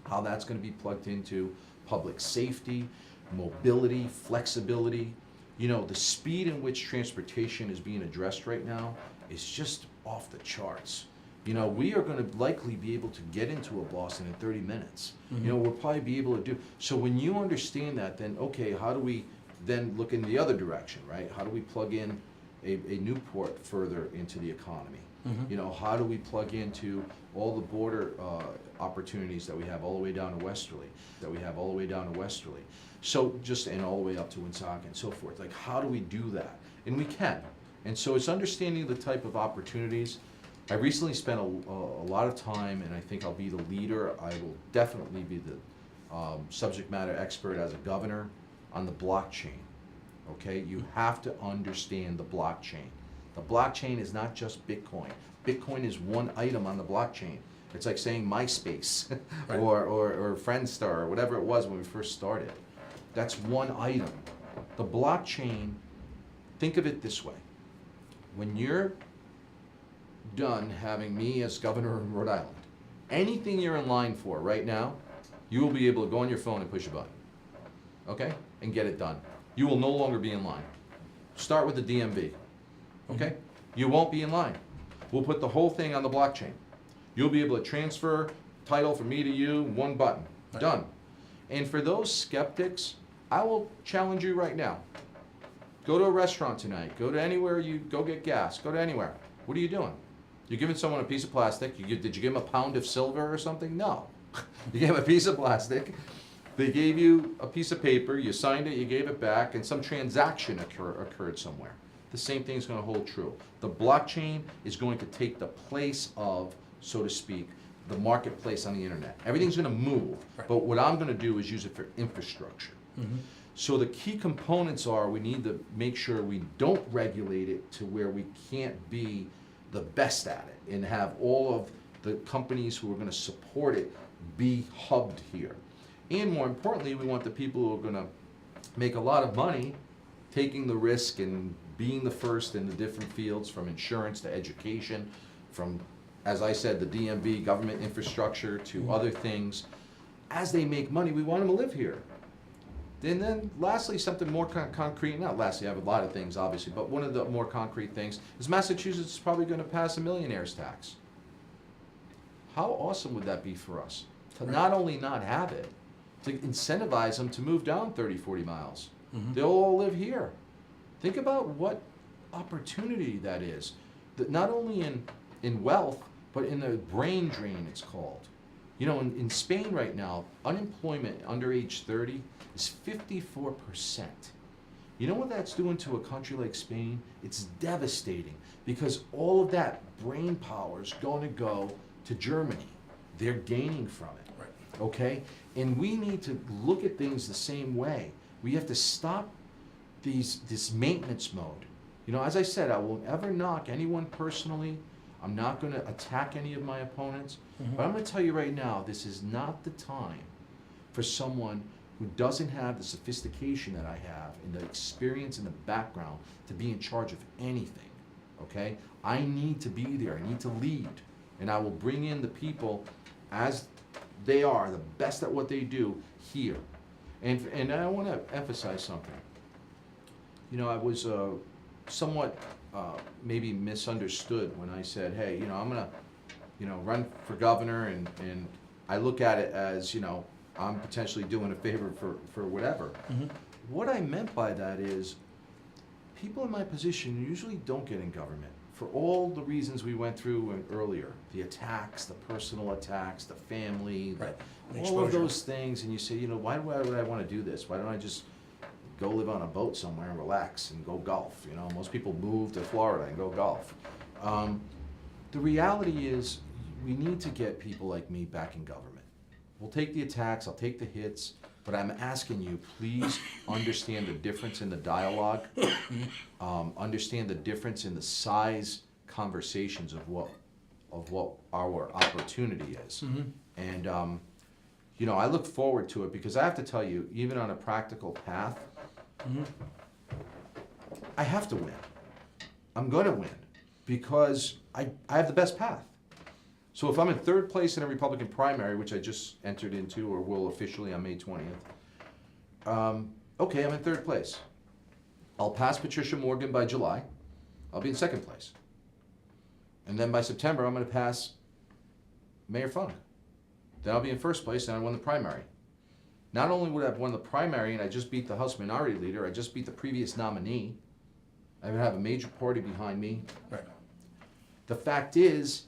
how that's going to be plugged into public safety, mobility, flexibility. The speed in which transportation is being addressed right now is just off the charts. You know, we are gonna likely be able to get into a Boston in 30 minutes. You know, we'll probably be able to do, so when you understand that, then, okay, how do we then look in the other direction, right? How do we plug in a Newport further into the economy? You know, how do we plug into all the border opportunities that we have all the way down to Westerly, So just, and all the way up to Woonsocket and so forth. Like, how do we do that? And we can. And so it's understanding the type of opportunities. I recently spent a lot of time, and I think I'll be the leader. I will definitely be the subject matter expert as a governor on the blockchain. Okay, you have to understand the blockchain. The blockchain is not just Bitcoin. Bitcoin is one item on the blockchain. It's like saying MySpace Right. or Friendster or whatever it was when we first started. That's one item. The blockchain, think of it this way. When you're done having me as governor of Rhode Island, anything you're in line for right now, you will be able to go on your phone and push a button, okay, and get it done. You will no longer be in line. Start with the DMV, okay? You won't be in line. We'll put the whole thing on the blockchain. You'll be able to transfer title from me to you, one button, done. And for those skeptics, I will challenge you right now. Go to a restaurant tonight, go to anywhere you go get gas, go to anywhere. What are you doing? You're giving someone a piece of plastic. Did you give them a pound of silver or something? No. You gave them a piece of plastic. They gave you a piece of paper, you signed it, you gave it back, and some transaction occurred somewhere. The same thing is going to hold true. The blockchain is going to take the place of, so to speak, the marketplace on the internet. Everything's going to move, but what I'm going to do is use it for infrastructure. So the key components are, we need to make sure we don't regulate it to where we can't be the best at it and have all of the companies who are going to support it be hubbed here. And more importantly, we want the people who are going to make a lot of money taking the risk and being the first in the different fields, from insurance to education, from, as I said, the DMV, government infrastructure, to other things. As they make money, we want them to live here. And then lastly, something more concrete, not lastly, I have a lot of things obviously, but one of the more concrete things is Massachusetts is probably going to pass a millionaire's tax. How awesome would that be for us? To not only not have it, to incentivize them to move down 30, 40 miles. They'll all live here. Think about what opportunity that is. That not only in wealth, but in the brain drain, it's called. You know, in Spain right now, unemployment under age 30 is 54%. You know what that's doing to a country like Spain? It's devastating, because all of that brain power is going to go to Germany. They're gaining from it, okay? And we need to look at things the same way. We have to stop this maintenance mode. You know, as I said, I won't ever knock anyone personally. I'm not going to attack any of my opponents. But I'm going to tell you right now, this is not the time for someone who doesn't have the sophistication that I have and the experience and the background to be in charge of anything, okay? I need to be there. I need to lead. And I will bring in the people as they are, the best at what they do here. And I want to emphasize something. You know, I was somewhat maybe misunderstood when I said, hey, you know, I'm going to, you know, run for governor, and I look at it as, you know, I'm potentially doing a favor for whatever. What I meant by that is, people in my position usually don't get in government for all the reasons we went through earlier. The attacks, the personal attacks, the family, all of those things. And you say, you know, why would I want to do this? Why don't I just go live on a boat somewhere and relax and go golf? You know, most people move to Florida and go golf. The reality is, we need to get people like me back in government. We'll take the attacks, I'll take the hits, but I'm asking you, please understand the difference in the dialogue, understand the difference in the size conversations of what our opportunity is. And you know, I look forward to it, because I have to tell you, even on a practical path, I have to win. I'm going to win, because I have the best path. So if I'm in third place in a Republican primary, which I just entered into, or will officially on May 20th, okay, I'm in third place. I'll pass Patricia Morgan by July. I'll be in second place. And then by September, I'm going to pass Mayor Funk. Then I'll be in first place, and I won the primary. Not only would I have won the primary, and I just beat the House Minority Leader, I just beat the previous nominee. I would have a major party behind me. Right. The fact is,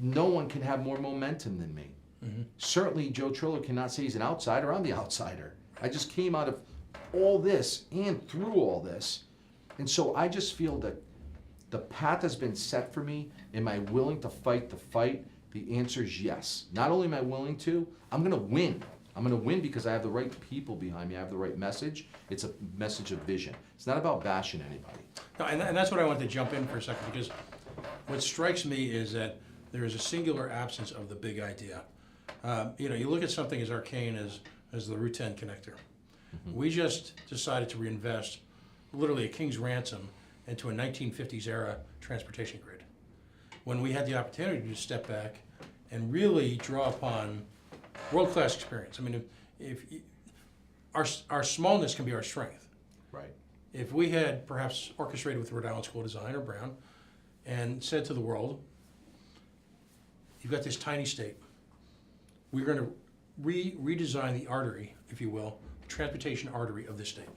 no one can have more momentum than me. Mm-hmm. Certainly, Joe Trillo cannot say he's an outsider. I'm the outsider. I just came out of all this and through all this. And so I just feel that the path has been set for me. Am I willing to fight the fight? The answer is yes. Not only am I willing to, I'm going to win. I'm going to win because I have the right people behind me. I have the right message. It's a message of vision. It's not about bashing anybody. No, and that's what I want to jump in for a second, because what strikes me is that there is a singular absence of the big idea. You look at something as arcane as the Route 10 connector. Mm-hmm. We just decided to reinvest literally a king's ransom into a 1950s era transportation grid, when we had the opportunity to step back and really draw upon world-class experience. I mean, if our smallness can be our strength. Right. If we had perhaps orchestrated with Rhode Island School of Design or Brown and said to the world, you've got this tiny state. We're going to redesign the artery, if you will, the transportation artery of this state.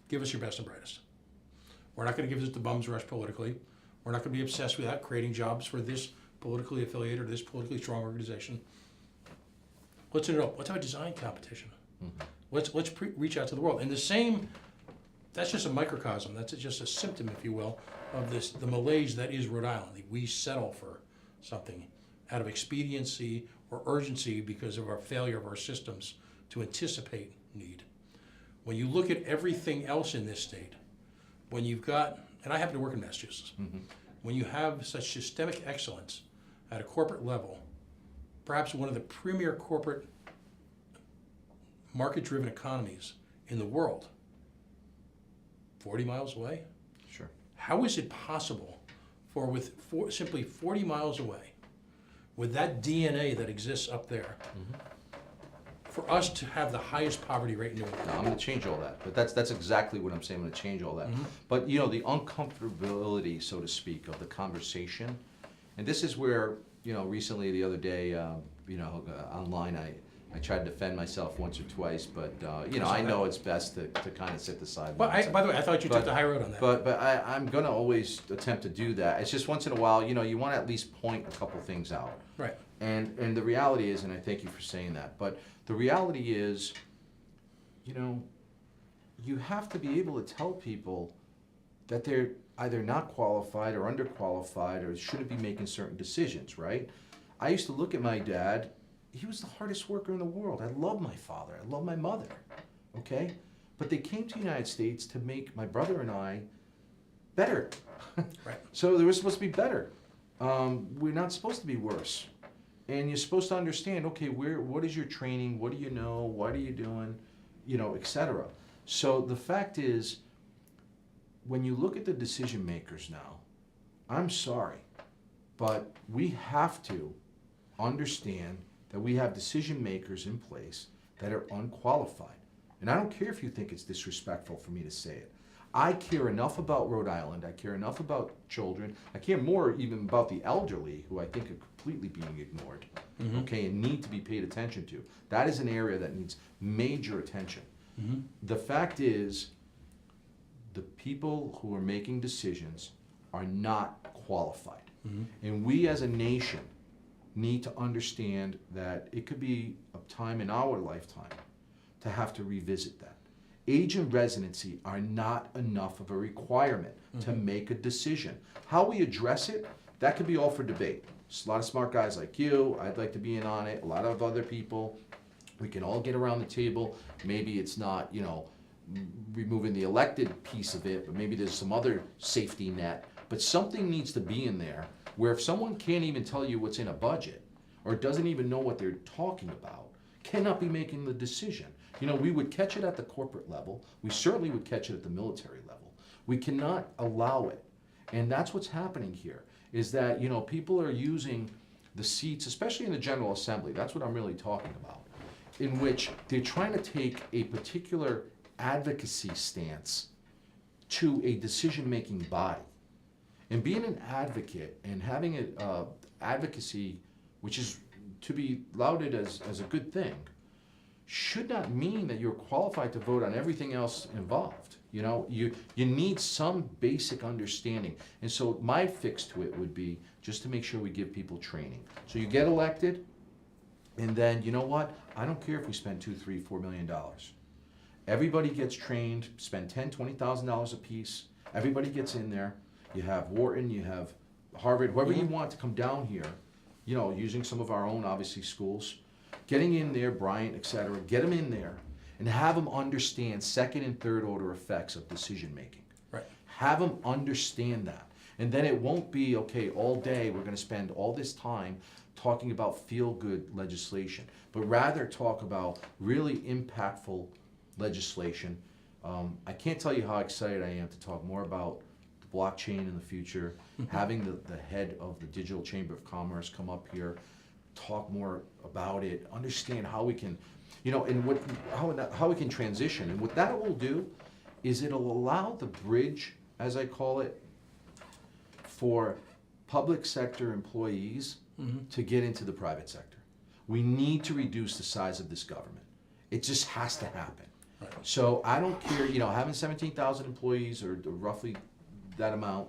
Give us your best and brightest. We're not going to give it the bums rush politically. We're not going to be obsessed with creating jobs for this politically affiliated or this politically strong organization. Let's have a design competition. Mm-hmm. Let's reach out to the world. And the same, that's just a microcosm. That's just a symptom, if you will, of the malaise that is Rhode Island. We settle for something out of expediency or urgency because of our failure of our systems to anticipate need. When you look at everything else in this state, when you've got, and I happen to work in Massachusetts, mm-hmm. when you have such systemic excellence at a corporate level, perhaps one of the premier corporate market-driven economies in the world, 40 miles away? Sure. How is it possible simply 40 miles away, with that DNA that exists up there, mm-hmm. for us to have the highest poverty rate in New England? No, I'm going to change all that. But that's exactly what I'm saying. I'm going to change all that. Mm-hmm. But, the uncomfortability, so to speak, of the conversation, and this is where, recently the other day, online, I tried to defend myself once or twice, but, I know it's best to kind of sit the side. Well, by the way, I thought you took the high road on that. But I'm going to always attempt to do that. It's just once in a while, you want to at least point a couple things out. Right. And the reality is, and I thank you for saying that, but the reality is, you have to be able to tell people that they're either not qualified or underqualified or shouldn't be making certain decisions, right? I used to look at my dad. He was the hardest worker in the world. I love my father. I love my mother, okay? But they came to the United States to make my brother and I better. Right. So they were supposed to be better. We're not supposed to be worse. And you're supposed to understand, okay, what is your training? What do you know? What are you doing? Et cetera. So the fact is, when you look at the decision makers now, I'm sorry, but we have to understand that we have decision makers in place that are unqualified. And I don't care if you think it's disrespectful for me to say it. I care enough about Rhode Island, I care enough about children, I care more even about the elderly, who I think are completely being ignored, mm-hmm. okay, and need to be paid attention to. That is an area that needs major attention. Mm-hmm. The fact is, the people who are making decisions are not qualified. Mm-hmm. And we as a nation need to understand that it could be a time in our lifetime to have to revisit that. Age and residency are not enough of a requirement mm-hmm. to make a decision. How we address it, that could be all for debate. There's a lot of smart guys like you, I'd like to be in on it, a lot of other people. We can all get around the table. Maybe it's not, removing the elected piece of it, but maybe there's some other safety net. But something needs to be in there where if someone can't even tell you what's in a budget or doesn't even know what they're talking about, cannot be making the decision. We would catch it at the corporate level. We certainly would catch it at the military level. We cannot allow it. And that's what's happening here, is that, people are using the seats, especially in the General Assembly, that's what I'm really talking about, in which they're trying to take a particular advocacy stance to a decision-making body. And being an advocate and having a advocacy, which is to be lauded as a good thing, should not mean that you're qualified to vote on everything else involved. You know, you need some basic understanding. And so my fix to it would be just to make sure we give people training. So you get elected, and then, you know what? I don't care if we spend $2, $3, $4 million. Everybody gets trained, spend $10,000, $20,000 a piece. Everybody gets in there. You have Wharton, you have Harvard, whoever you want to come down here, you know, using some of our own, obviously, schools. Getting in there, Bryant, et cetera, get them in there and have them understand second and third order effects of decision making. Right. Have them understand that. And then it won't be, okay, all day we're gonna spend all this time talking about feel-good legislation, but rather talk about really impactful legislation. I can't tell you how excited I am to talk more about the blockchain in the future, having the head of the Digital Chamber of Commerce come up here, talk more about it, understand how we can, you know, and how we can transition. And what that will do is it'll allow the bridge, as I call it, for public sector employees to get into the private sector. We need to reduce the size of this government. It just has to happen. Right. So I don't care, you know, having 17,000 employees or roughly that amount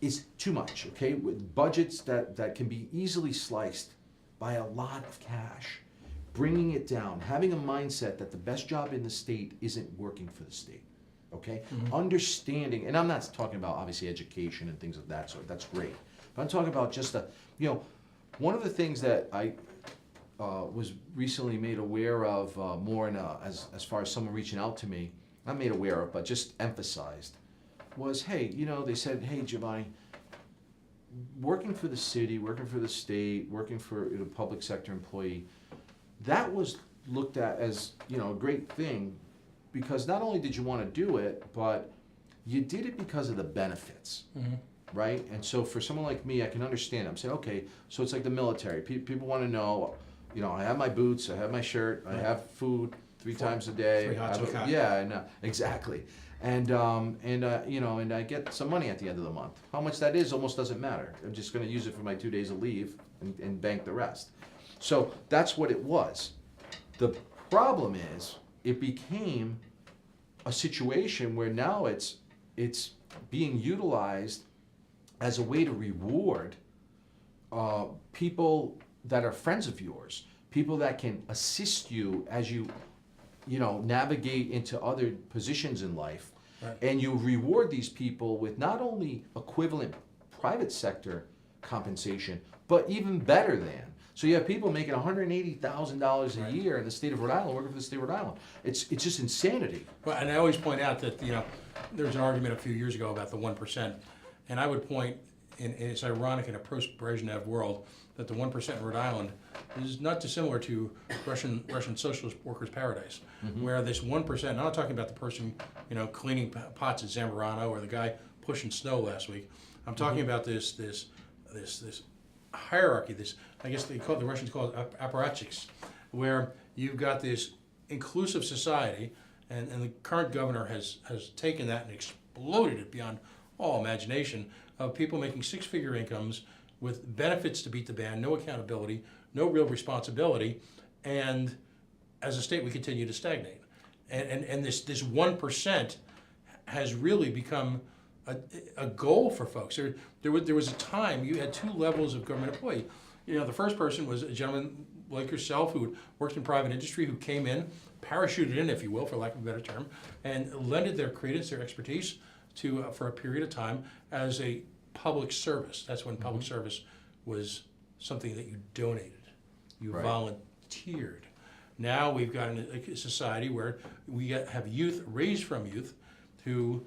is too much, okay? With budgets that can be easily sliced by a lot of cash, bringing it down, having a mindset that the best job in the state isn't working for the state, okay? Understanding, and I'm not talking about obviously education and things of that sort, that's great. But I'm talking about just you know, one of the things that I was recently made aware of more as far as someone reaching out to me, not made aware of, but just emphasized, was, hey, you know, they said, hey, Giovanni, working for the city, working for the state, working for a public sector employee, that was looked at as, you know, a great thing, because not only did you want to do it, but you did it because of the benefits, right? And so for someone like me, I can understand. I'm saying, okay, so it's like the military. People want to know, you know, I have my boots, I have my shirt, I have food three times a day. 3 hots of coffee. Yeah, and, exactly. And you know, and I get some money at the end of the month. How much that is almost doesn't matter. I'm just going to use it for my 2 days of leave and bank the rest. So that's what it was. The problem is it became a situation where now it's being utilized as a way to reward people that are friends of yours, people that can assist you as you know, navigate into other positions in life. Right. And you reward these people with not only equivalent private sector compensation, but even better than. So you have people making $180,000 a year in the state of Rhode Island, working for the state of Rhode Island. It's just insanity. Well, and I always point out that, you know, there was an argument a few years ago about the 1%, and I would point, and it's ironic in a post-Brezhnev world, that the 1% in Rhode Island is not dissimilar to Russian socialist workers' paradise, where this 1%, I'm not talking about the person, you know, cleaning pots at Zamorano or the guy pushing snow last week. I'm talking about this hierarchy, this, I guess the Russians call it apparatchiks, where you've got this inclusive society, and the current governor has taken that and exploded it beyond all imagination, of people making 6-figure incomes with benefits to beat the band, no accountability, no real responsibility, and as a state we continue to stagnate. And this 1% has really become a goal for folks. There was a time you had 2 levels of government employee. You know, the first person was a gentleman like yourself who worked in private industry, who came in, parachuted in, if you will, for lack of a better term, and lended their credence, their expertise to for a period of time as a public service. That's when public service was something that you donated, you volunteered. Now we've got a society where we have youth raised from youth who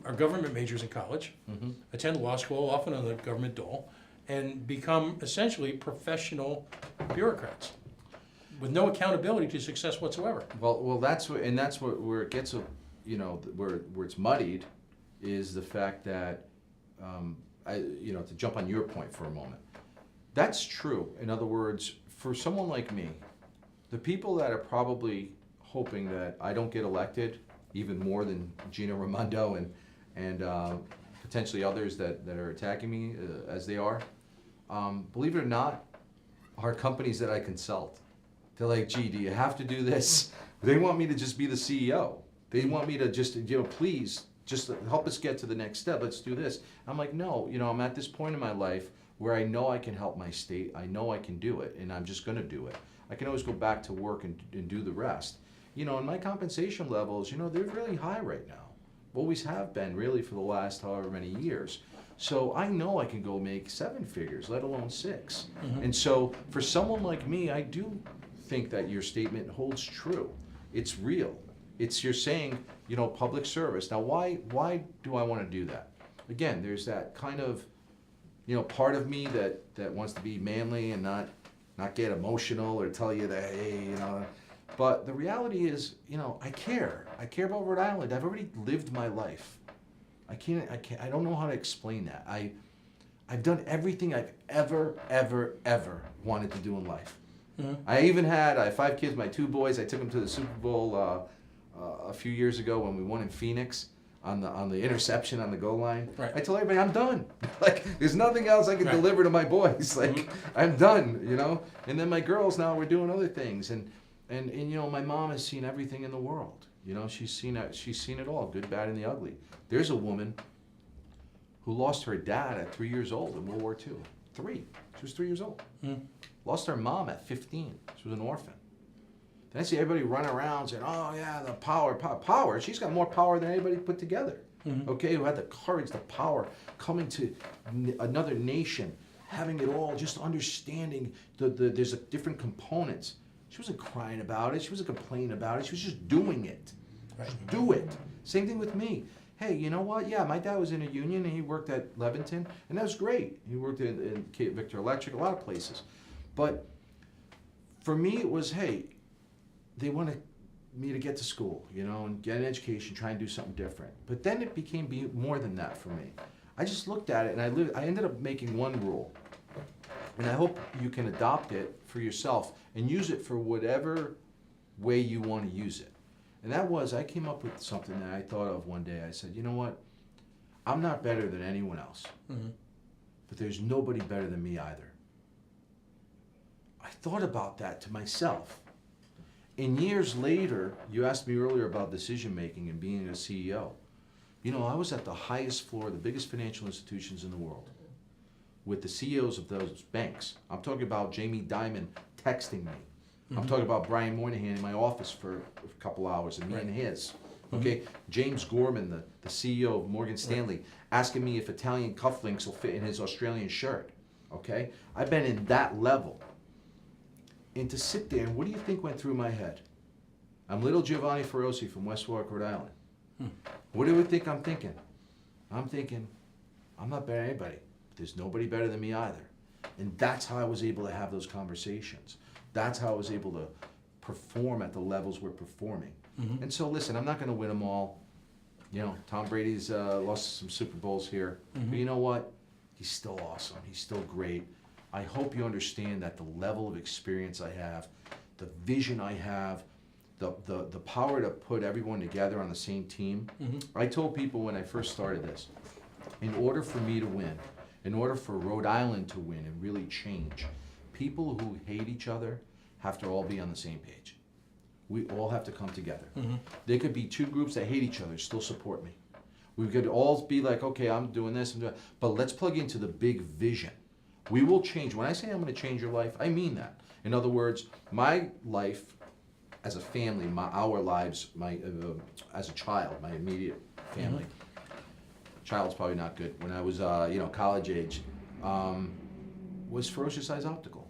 are government majors in college, attend law school, often on the government dole, and become essentially professional bureaucrats with no accountability to success whatsoever. Well, that's where it gets, you know, where it's muddied, is the fact that, you know, to jump on your point for a moment, that's true. In other words, for someone like me, the people that are probably hoping that I don't get elected, even more than Gina Raimondo and potentially others that are attacking me as they are. Believe it or not, are companies that I consult. They're like, gee, do you have to do this? They want me to just be the CEO. They want me to just, please, just help us get to the next step. Let's do this. I'm like, no, I'm at this point in my life where I know I can help my state. I know I can do it, and I'm just going to do it. I can always go back to work and do the rest. And my compensation levels, they're really high right now. Always have been, really, for the last however many years. So I know I can go make 7 figures, let alone 6. And so for someone like me, I do think that your statement holds true. It's real. You're saying, public service. Now, why do I want to do that? Again, there's that kind of, part of me that wants to be manly and not get emotional or tell you that, hey, But the reality is, I care. I care about Rhode Island. I've already lived my life. I don't know how to explain that. I've done everything I've ever wanted to do in life. I have 5 kids, my 2 boys. I took them to the Super Bowl a few years ago when we won in Phoenix on the interception on the goal line. Right. I told everybody I'm done. There's nothing else I can deliver to my boys. I'm done, And then my girls now we're doing other things and my mom has seen everything in the world. She's seen it all, good, bad, and the ugly. There's a woman who lost her dad at 3 years old in World War II. 3. She was 3 years old. Lost her mom at 15. She was an orphan. Then I see everybody run around saying, oh yeah, the power. She's got more power than anybody put together. Okay, who had the courage, the power, coming to another nation, having it all, just understanding there's different components. She wasn't crying about it. She wasn't complaining about it. She was just doing it. Right. Just do it. Same thing with me. Hey, you know what? Yeah, my dad was in a union and he worked at Leventon, and that was great. He worked in Victor Electric, a lot of places. But for me, it was, hey, they wanted me to get to school, and get an education, try and do something different. But then it became more than that for me. I just looked at it, and I ended up making one rule. And I hope you can adopt it for yourself and use it for whatever way you want to use it. And that was, I came up with something that I thought of one day. I said, you know what? I'm not better than anyone else. But there's nobody better than me either. I thought about that to myself. And years later, you asked me earlier about decision making and being a CEO. I was at the highest floor of the biggest financial institutions in the world with the CEOs of those banks. I'm talking about Jamie Dimon texting me. I'm talking about Brian Moynihan in my office for a couple hours and me in his. Okay, James Gorman, the CEO of Morgan Stanley, asking me if Italian cufflinks will fit in his Australian shirt. Okay, I've been in that level. And to sit there, and what do you think went through my head? I'm little Giovanni Feroce from West Warwick, Rhode Island. What do you think I'm thinking? I'm thinking, I'm not better than anybody. There's nobody better than me either. And that's how I was able to have those conversations. That's how I was able to perform at the levels we're performing. And so listen, I'm not going to win them all. Tom Brady's lost some Super Bowls here. But you know what? He's still awesome. He's still great. I hope you understand that the level of experience I have, the vision I have, the power to put everyone together on the same team. I told people when I first started this, in order for me to win, in order for Rhode Island to win and really change, people who hate each other have to all be on the same page. We all have to come together. There could be 2 groups that hate each other, still support me. We could all be like, okay, I'm doing this, but let's plug into the big vision. We will change. When I say I'm going to change your life, I mean that. In other words, my life as a family, our lives, as a child, my immediate family. Child's probably not good. When I was, college age, was Ferocious Eyes Optical.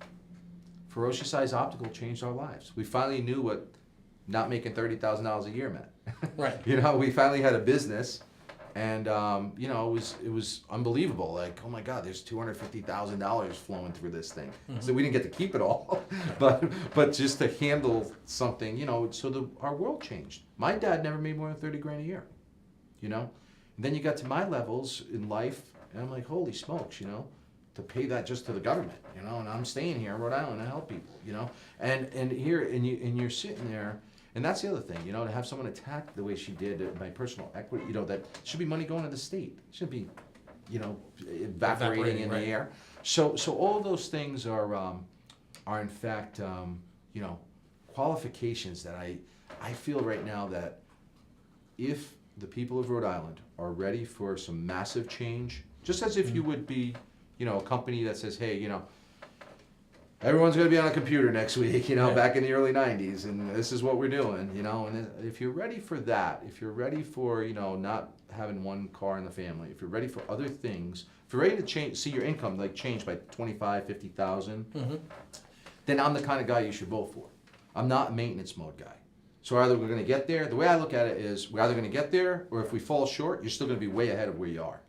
Ferocious Eyes Optical changed our lives. We finally knew what not making $30,000 a year meant. Right. We finally had a business, and it was unbelievable. Like, oh my God, there's $250,000 flowing through this thing. So we didn't get to keep it all, but just to handle something, so our world changed. My dad never made more than 30 grand a year, And then you got to my levels in life, and I'm like, holy smokes, to pay that just to the government, and I'm staying here in Rhode Island to help people, and you're sitting there, and that's the other thing, to have someone attack the way she did my personal equity, that should be money going to the state. It shouldn't be evaporating in right. the air. So all those things are in fact, qualifications that I feel right now that if the people of Rhode Island are ready for some massive change, just as if you would be, a company that says, hey, everyone's going to be on a computer next week, Right. back in the early 90s, and this is what we're doing, and if you're ready for that, if you're ready for, not having one car in the family, if you're ready for other things, if you're ready to see your income change by 25, 50,000, then I'm the kind of guy you should vote for. I'm not a maintenance mode guy. So either we're going to get there, the way I look at it is we're either going to get there, or if we fall short, you're still going to be way ahead of where you are.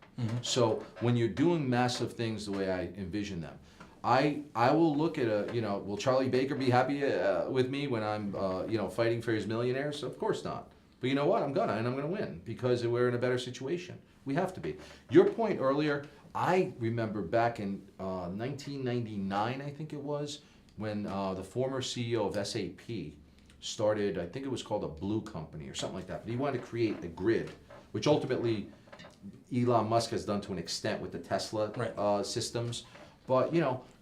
So when you're doing massive things the way I envision them, I will look at will Charlie Baker be happy with me when I'm, fighting for his millionaires? Of course not. But you know what? I'm gonna win because we're in a better situation. We have to be. Your point earlier, I remember back in 1999, I think it was, when the former CEO of SAP started, I think it was called a Blue Company or something like that, but he wanted to create a grid, which ultimately Elon Musk has done to an extent with the Tesla systems. But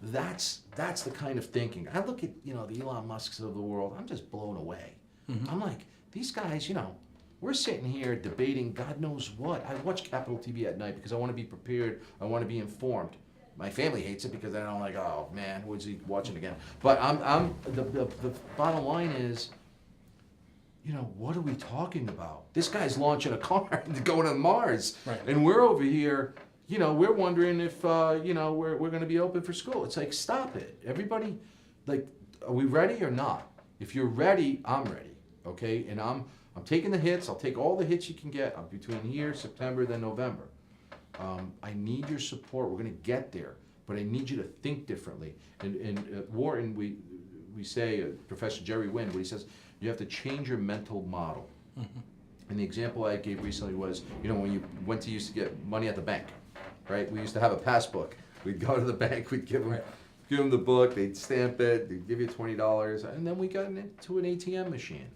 that's the kind of thinking. I look at the Elon Musks of the world. I'm just blown away. I'm like, these guys, we're sitting here debating God knows what. I watch Capital TV at night because I want to be prepared. I want to be informed. My family hates it because I don't like, oh man, what's he watching again? But the bottom line is, what are we talking about? This guy's launching a car going to Mars, and we're over here. We're wondering if, we're going to be open for school. It's like, stop it. Everybody, are we ready or not? If you're ready, I'm ready, okay? And I'm taking the hits. I'll take all the hits you can get between here, September, then November. I need your support. We're going to get there, but I need you to think differently. And Wharton, we say, Professor Jerry Wynn, what he says, you have to change your mental model. And the example I gave recently was, when you used to get money at the bank. Right, we used to have a passbook. We'd go to the bank, we'd give them the book, they'd stamp it, they'd give you $20, and then we got into an ATM machine.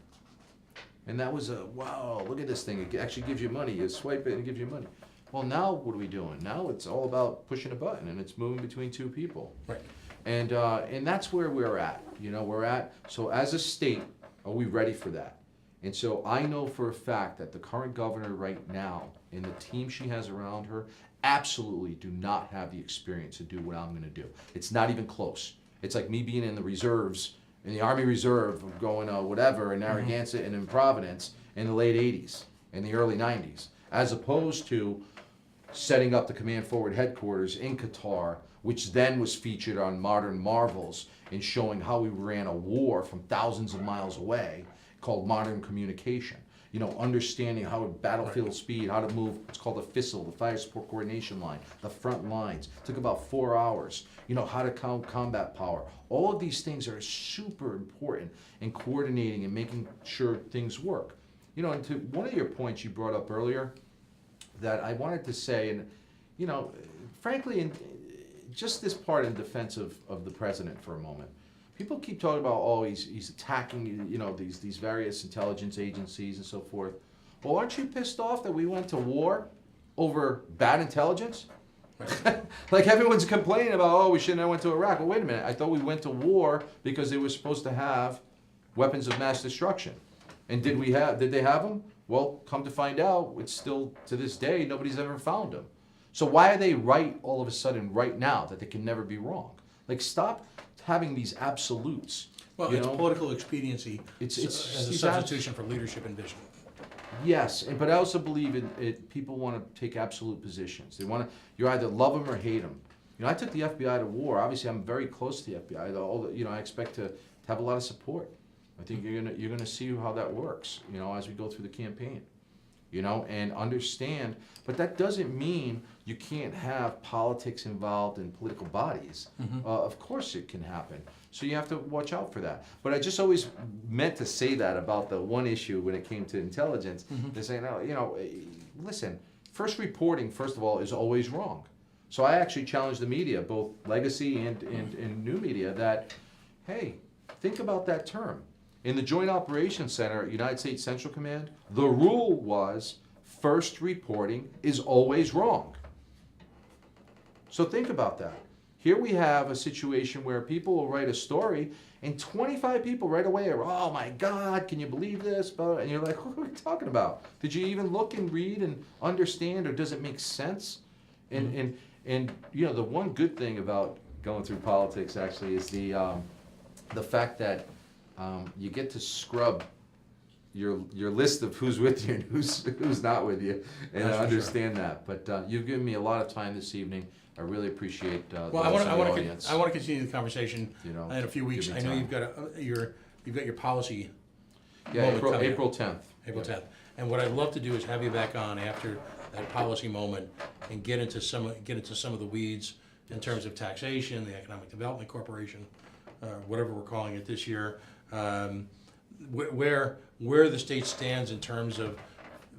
And that was wow, look at this thing, it actually gives you money, you swipe it and it gives you money. Well, now what are we doing? Now it's all about pushing a button and it's moving between two people. Right. And that's where we're at, so as a state, are we ready for that? And so I know for a fact that the current governor right now and the team she has around her absolutely do not have the experience to do what I'm going to do. It's not even close. It's like me being in the reserves, in the Army Reserve, going whatever in Narragansett and in Providence in the late 80s, in the early 90s, as opposed to setting up the Command Forward Headquarters in Qatar, which then was featured on Modern Marvels and showing how we ran a war from thousands of miles away called Modern Communication. Understanding how battlefield speed, how to move, it's called the FISL, the Fire Support Coordination Line, the front lines. It took about 4 hours. How to count combat power. All of these things are super important in coordinating and making sure things work. And to one of your points you brought up earlier that I wanted to say, and, frankly, in just this part in defense of the president for a moment. People keep talking about, he's attacking, these various intelligence agencies and so forth. Well, aren't you pissed off that we went to war over bad intelligence? Like everyone's complaining about, we shouldn't have went to Iraq. Well, wait a minute. I thought we went to war because they were supposed to have weapons of mass destruction. And did they have them? Well, come to find out, it's still, to this day, nobody's ever found them. So why are they right all of a sudden right now that they can never be wrong? Like, stop having these absolutes. Well, it's political expediency It's as a substitution for leadership and vision. Yes, but I also believe people want to take absolute positions. They want to. You either love them or hate them. I took the FBI to war. Obviously, I'm very close to the FBI. I expect to have a lot of support. I think you're gonna see how that works. As we go through the campaign. And understand. But that doesn't mean you can't have politics involved in political bodies. Of course it can happen. So you have to watch out for that. But I just always meant to say that about the one issue when it came to intelligence. They're saying, listen, first reporting, first of all, is always wrong. So I actually challenged the media, both legacy and new media, that, hey, think about that term. In the Joint Operations Center at United States Central Command, the rule was first reporting is always wrong. So think about that. Here we have a situation where people will write a story and 25 people right away are, oh my God, can you believe this? And you're like, what are we talking about? Did you even look and read and understand, or does it make sense? And you know, the one good thing about going through politics actually is the fact that you get to scrub your list of who's with you and who's not with you, and I understand that. But you've given me a lot of time this evening. I really appreciate Well, I those in the want audience. to continue the conversation You know, in a few weeks. give me I know time. you've got your policy Yeah, moment April, coming up. April 10th. April Yeah. 10th. And what I'd love to do is have you back on after that policy moment and get into some of the weeds in terms of taxation, the Economic Development Corporation, whatever we're calling it this year, where the state stands in terms of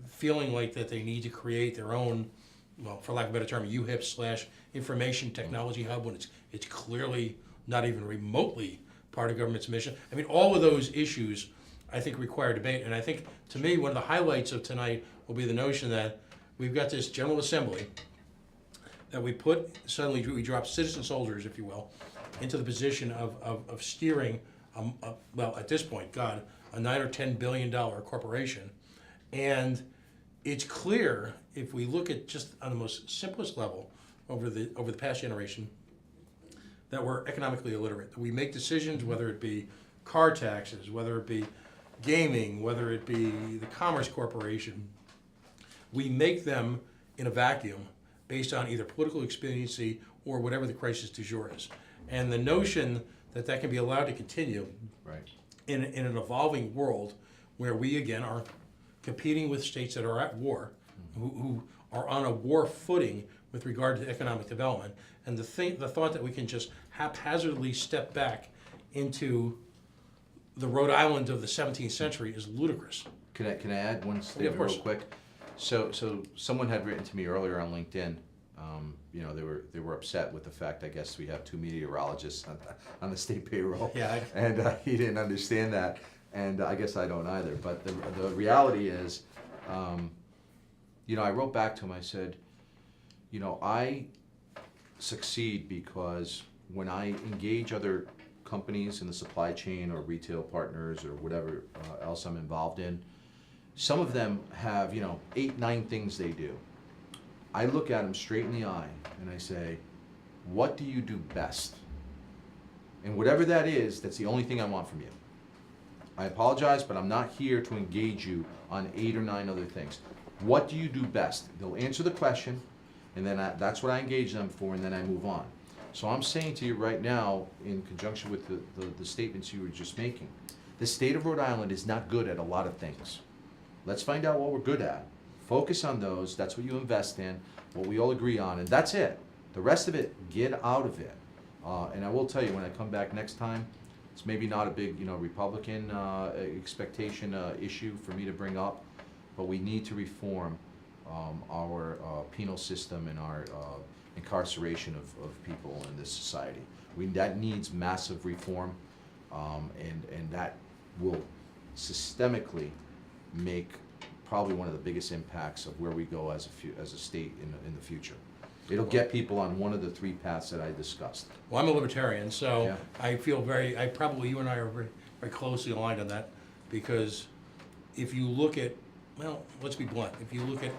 feeling like that they need to create their own, well, for lack of a better term, UHIP/information technology hub when it's clearly not even remotely part of government's mission. I mean, all of those issues I think require debate, and I think to me one of the highlights of tonight will be the notion that we've got this General Assembly that we drop citizen soldiers, if you will, into the position of steering, well, at this point, God, a $9 or $10 billion corporation. And it's clear, if we look at just on the most simplest level over the past generation, that we're economically illiterate. That we make decisions, whether it be car taxes, whether it be gaming, whether it be the Commerce Corporation, we make them in a vacuum based on either political expediency or whatever the crisis du jour is. And the notion that that can be allowed to continue Right. in an evolving world where we again are competing with states that are at war, who are on a war footing with regard to economic development, and the thought that we can just haphazardly step back into the Rhode Island of the 17th century is ludicrous. Can I add one statement course. real quick? So someone had written to me earlier on LinkedIn. You know, they were upset with the fact, I guess, we have 2 meteorologists on the state payroll. Yeah. And he didn't understand that, and I guess I don't either. But the reality is, you know, I wrote back to him. I said, you know, I succeed because when I engage other companies in the supply chain or retail partners or whatever else I'm involved in, some of them have, you know, 8, 9 things they do. I look at them straight in the eye and I say, what do you do best? And whatever that is, that's the only thing I want from you. I apologize, but I'm not here to engage you on 8 or 9 other things. What do you do best? They'll answer the question, and then that's what I engage them for, and then I move on. So I'm saying to you right now, in conjunction with the statements you were just making, the state of Rhode Island is not good at a lot of things. Let's find out what we're good at. Focus on those. That's what you invest in, what we all agree on, and that's it. The rest of it, get out of it. And I will tell you, when I come back next time, it's maybe not a big, you know, Republican expectation issue for me to bring up, but we need to reform our penal system and our incarceration of people in this society. That needs massive reform, and that will systemically make probably one of the biggest impacts of where we go as a state in the future. It'll get people on one of the 3 paths that I discussed. Well, I'm a libertarian, so Yeah. I feel probably you and I are very, very closely aligned on that, because if you look at, well, let's be blunt, if you look at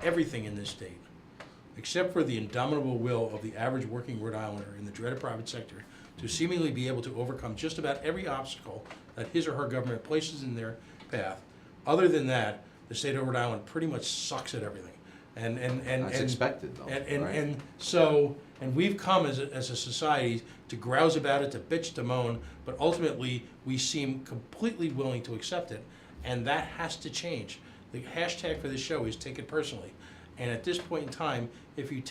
everything in this state, except for the indomitable will of the average working Rhode Islander in the dreaded private sector to seemingly be able to overcome just about every obstacle that his or her government places in their path, other than that, the state of Rhode Island pretty much sucks at everything. That's expected, though, right? And we've come as a society to grouse about it, to bitch, to moan, but ultimately we seem completely willing to accept it, and that has to change. The hashtag for this show is take it personally. And at this point in time, if you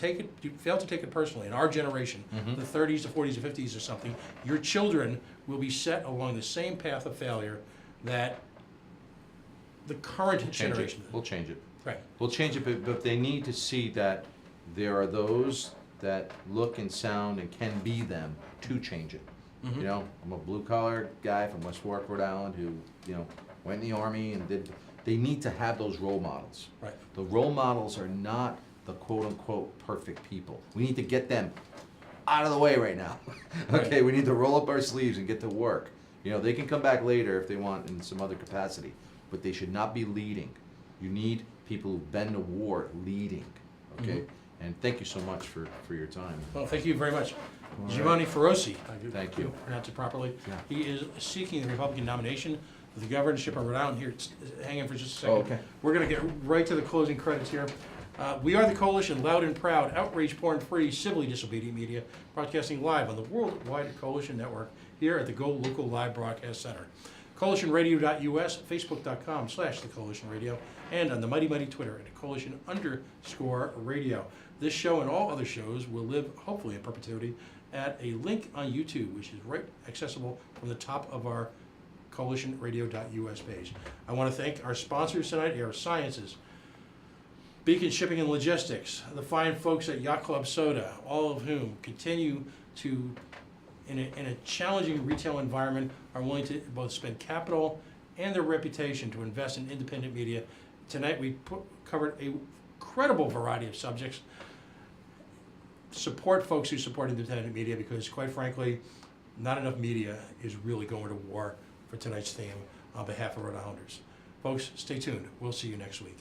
fail to take it personally, in our generation, the 30s, the 40s, the 50s or something, your children will be set along the same path of failure that the current generation. We'll change it. Right. We'll change it, but they need to see that there are those that look and sound and can be them to change it. You know, I'm a blue-collar guy from West Warwick, Rhode Island, who, you know, went in the Army and did. They need to have those role models. Right. The role models are not the quote-unquote perfect people. We need to get them out of the way right now. Okay, we need to roll up our sleeves and get to work. You know, they can come back later if they want in some other capacity, but they should not be leading. You need people who've been to war leading, okay? And thank you so much for your time. Well, thank you very much. All right. Giovanni Feroce, Thank you. pronounce it properly. Yeah. He is seeking the Republican nomination for the governorship of Rhode Island. Here, hang on for just a second. Oh, okay. We're gonna get right to the closing credits here. We are the coalition, loud and proud, outrage porn-free, civilly disobedient media, broadcasting live on the Worldwide Coalition Network here at the Go Local Live Broadcast Center. CoalitionRadio.us, Facebook.com/The Coalition Radio, and on the mighty Twitter at Coalition_Radio. This show and all other shows will live, hopefully in perpetuity, at a link on YouTube, which is right accessible from the top of our CoalitionRadio.us page. I want to thank our sponsors tonight, Air Sciences, Beacon Shipping and Logistics, the fine folks at Yacht Club Soda, all of whom continue to, in a challenging retail environment, are willing to both spend capital and their reputation to invest in independent media. Tonight we covered a incredible variety of subjects. Support folks who support independent media because, quite frankly, not enough media is really going to war for tonight's theme on behalf of Rhode Islanders. Folks, stay tuned. We'll see you next week.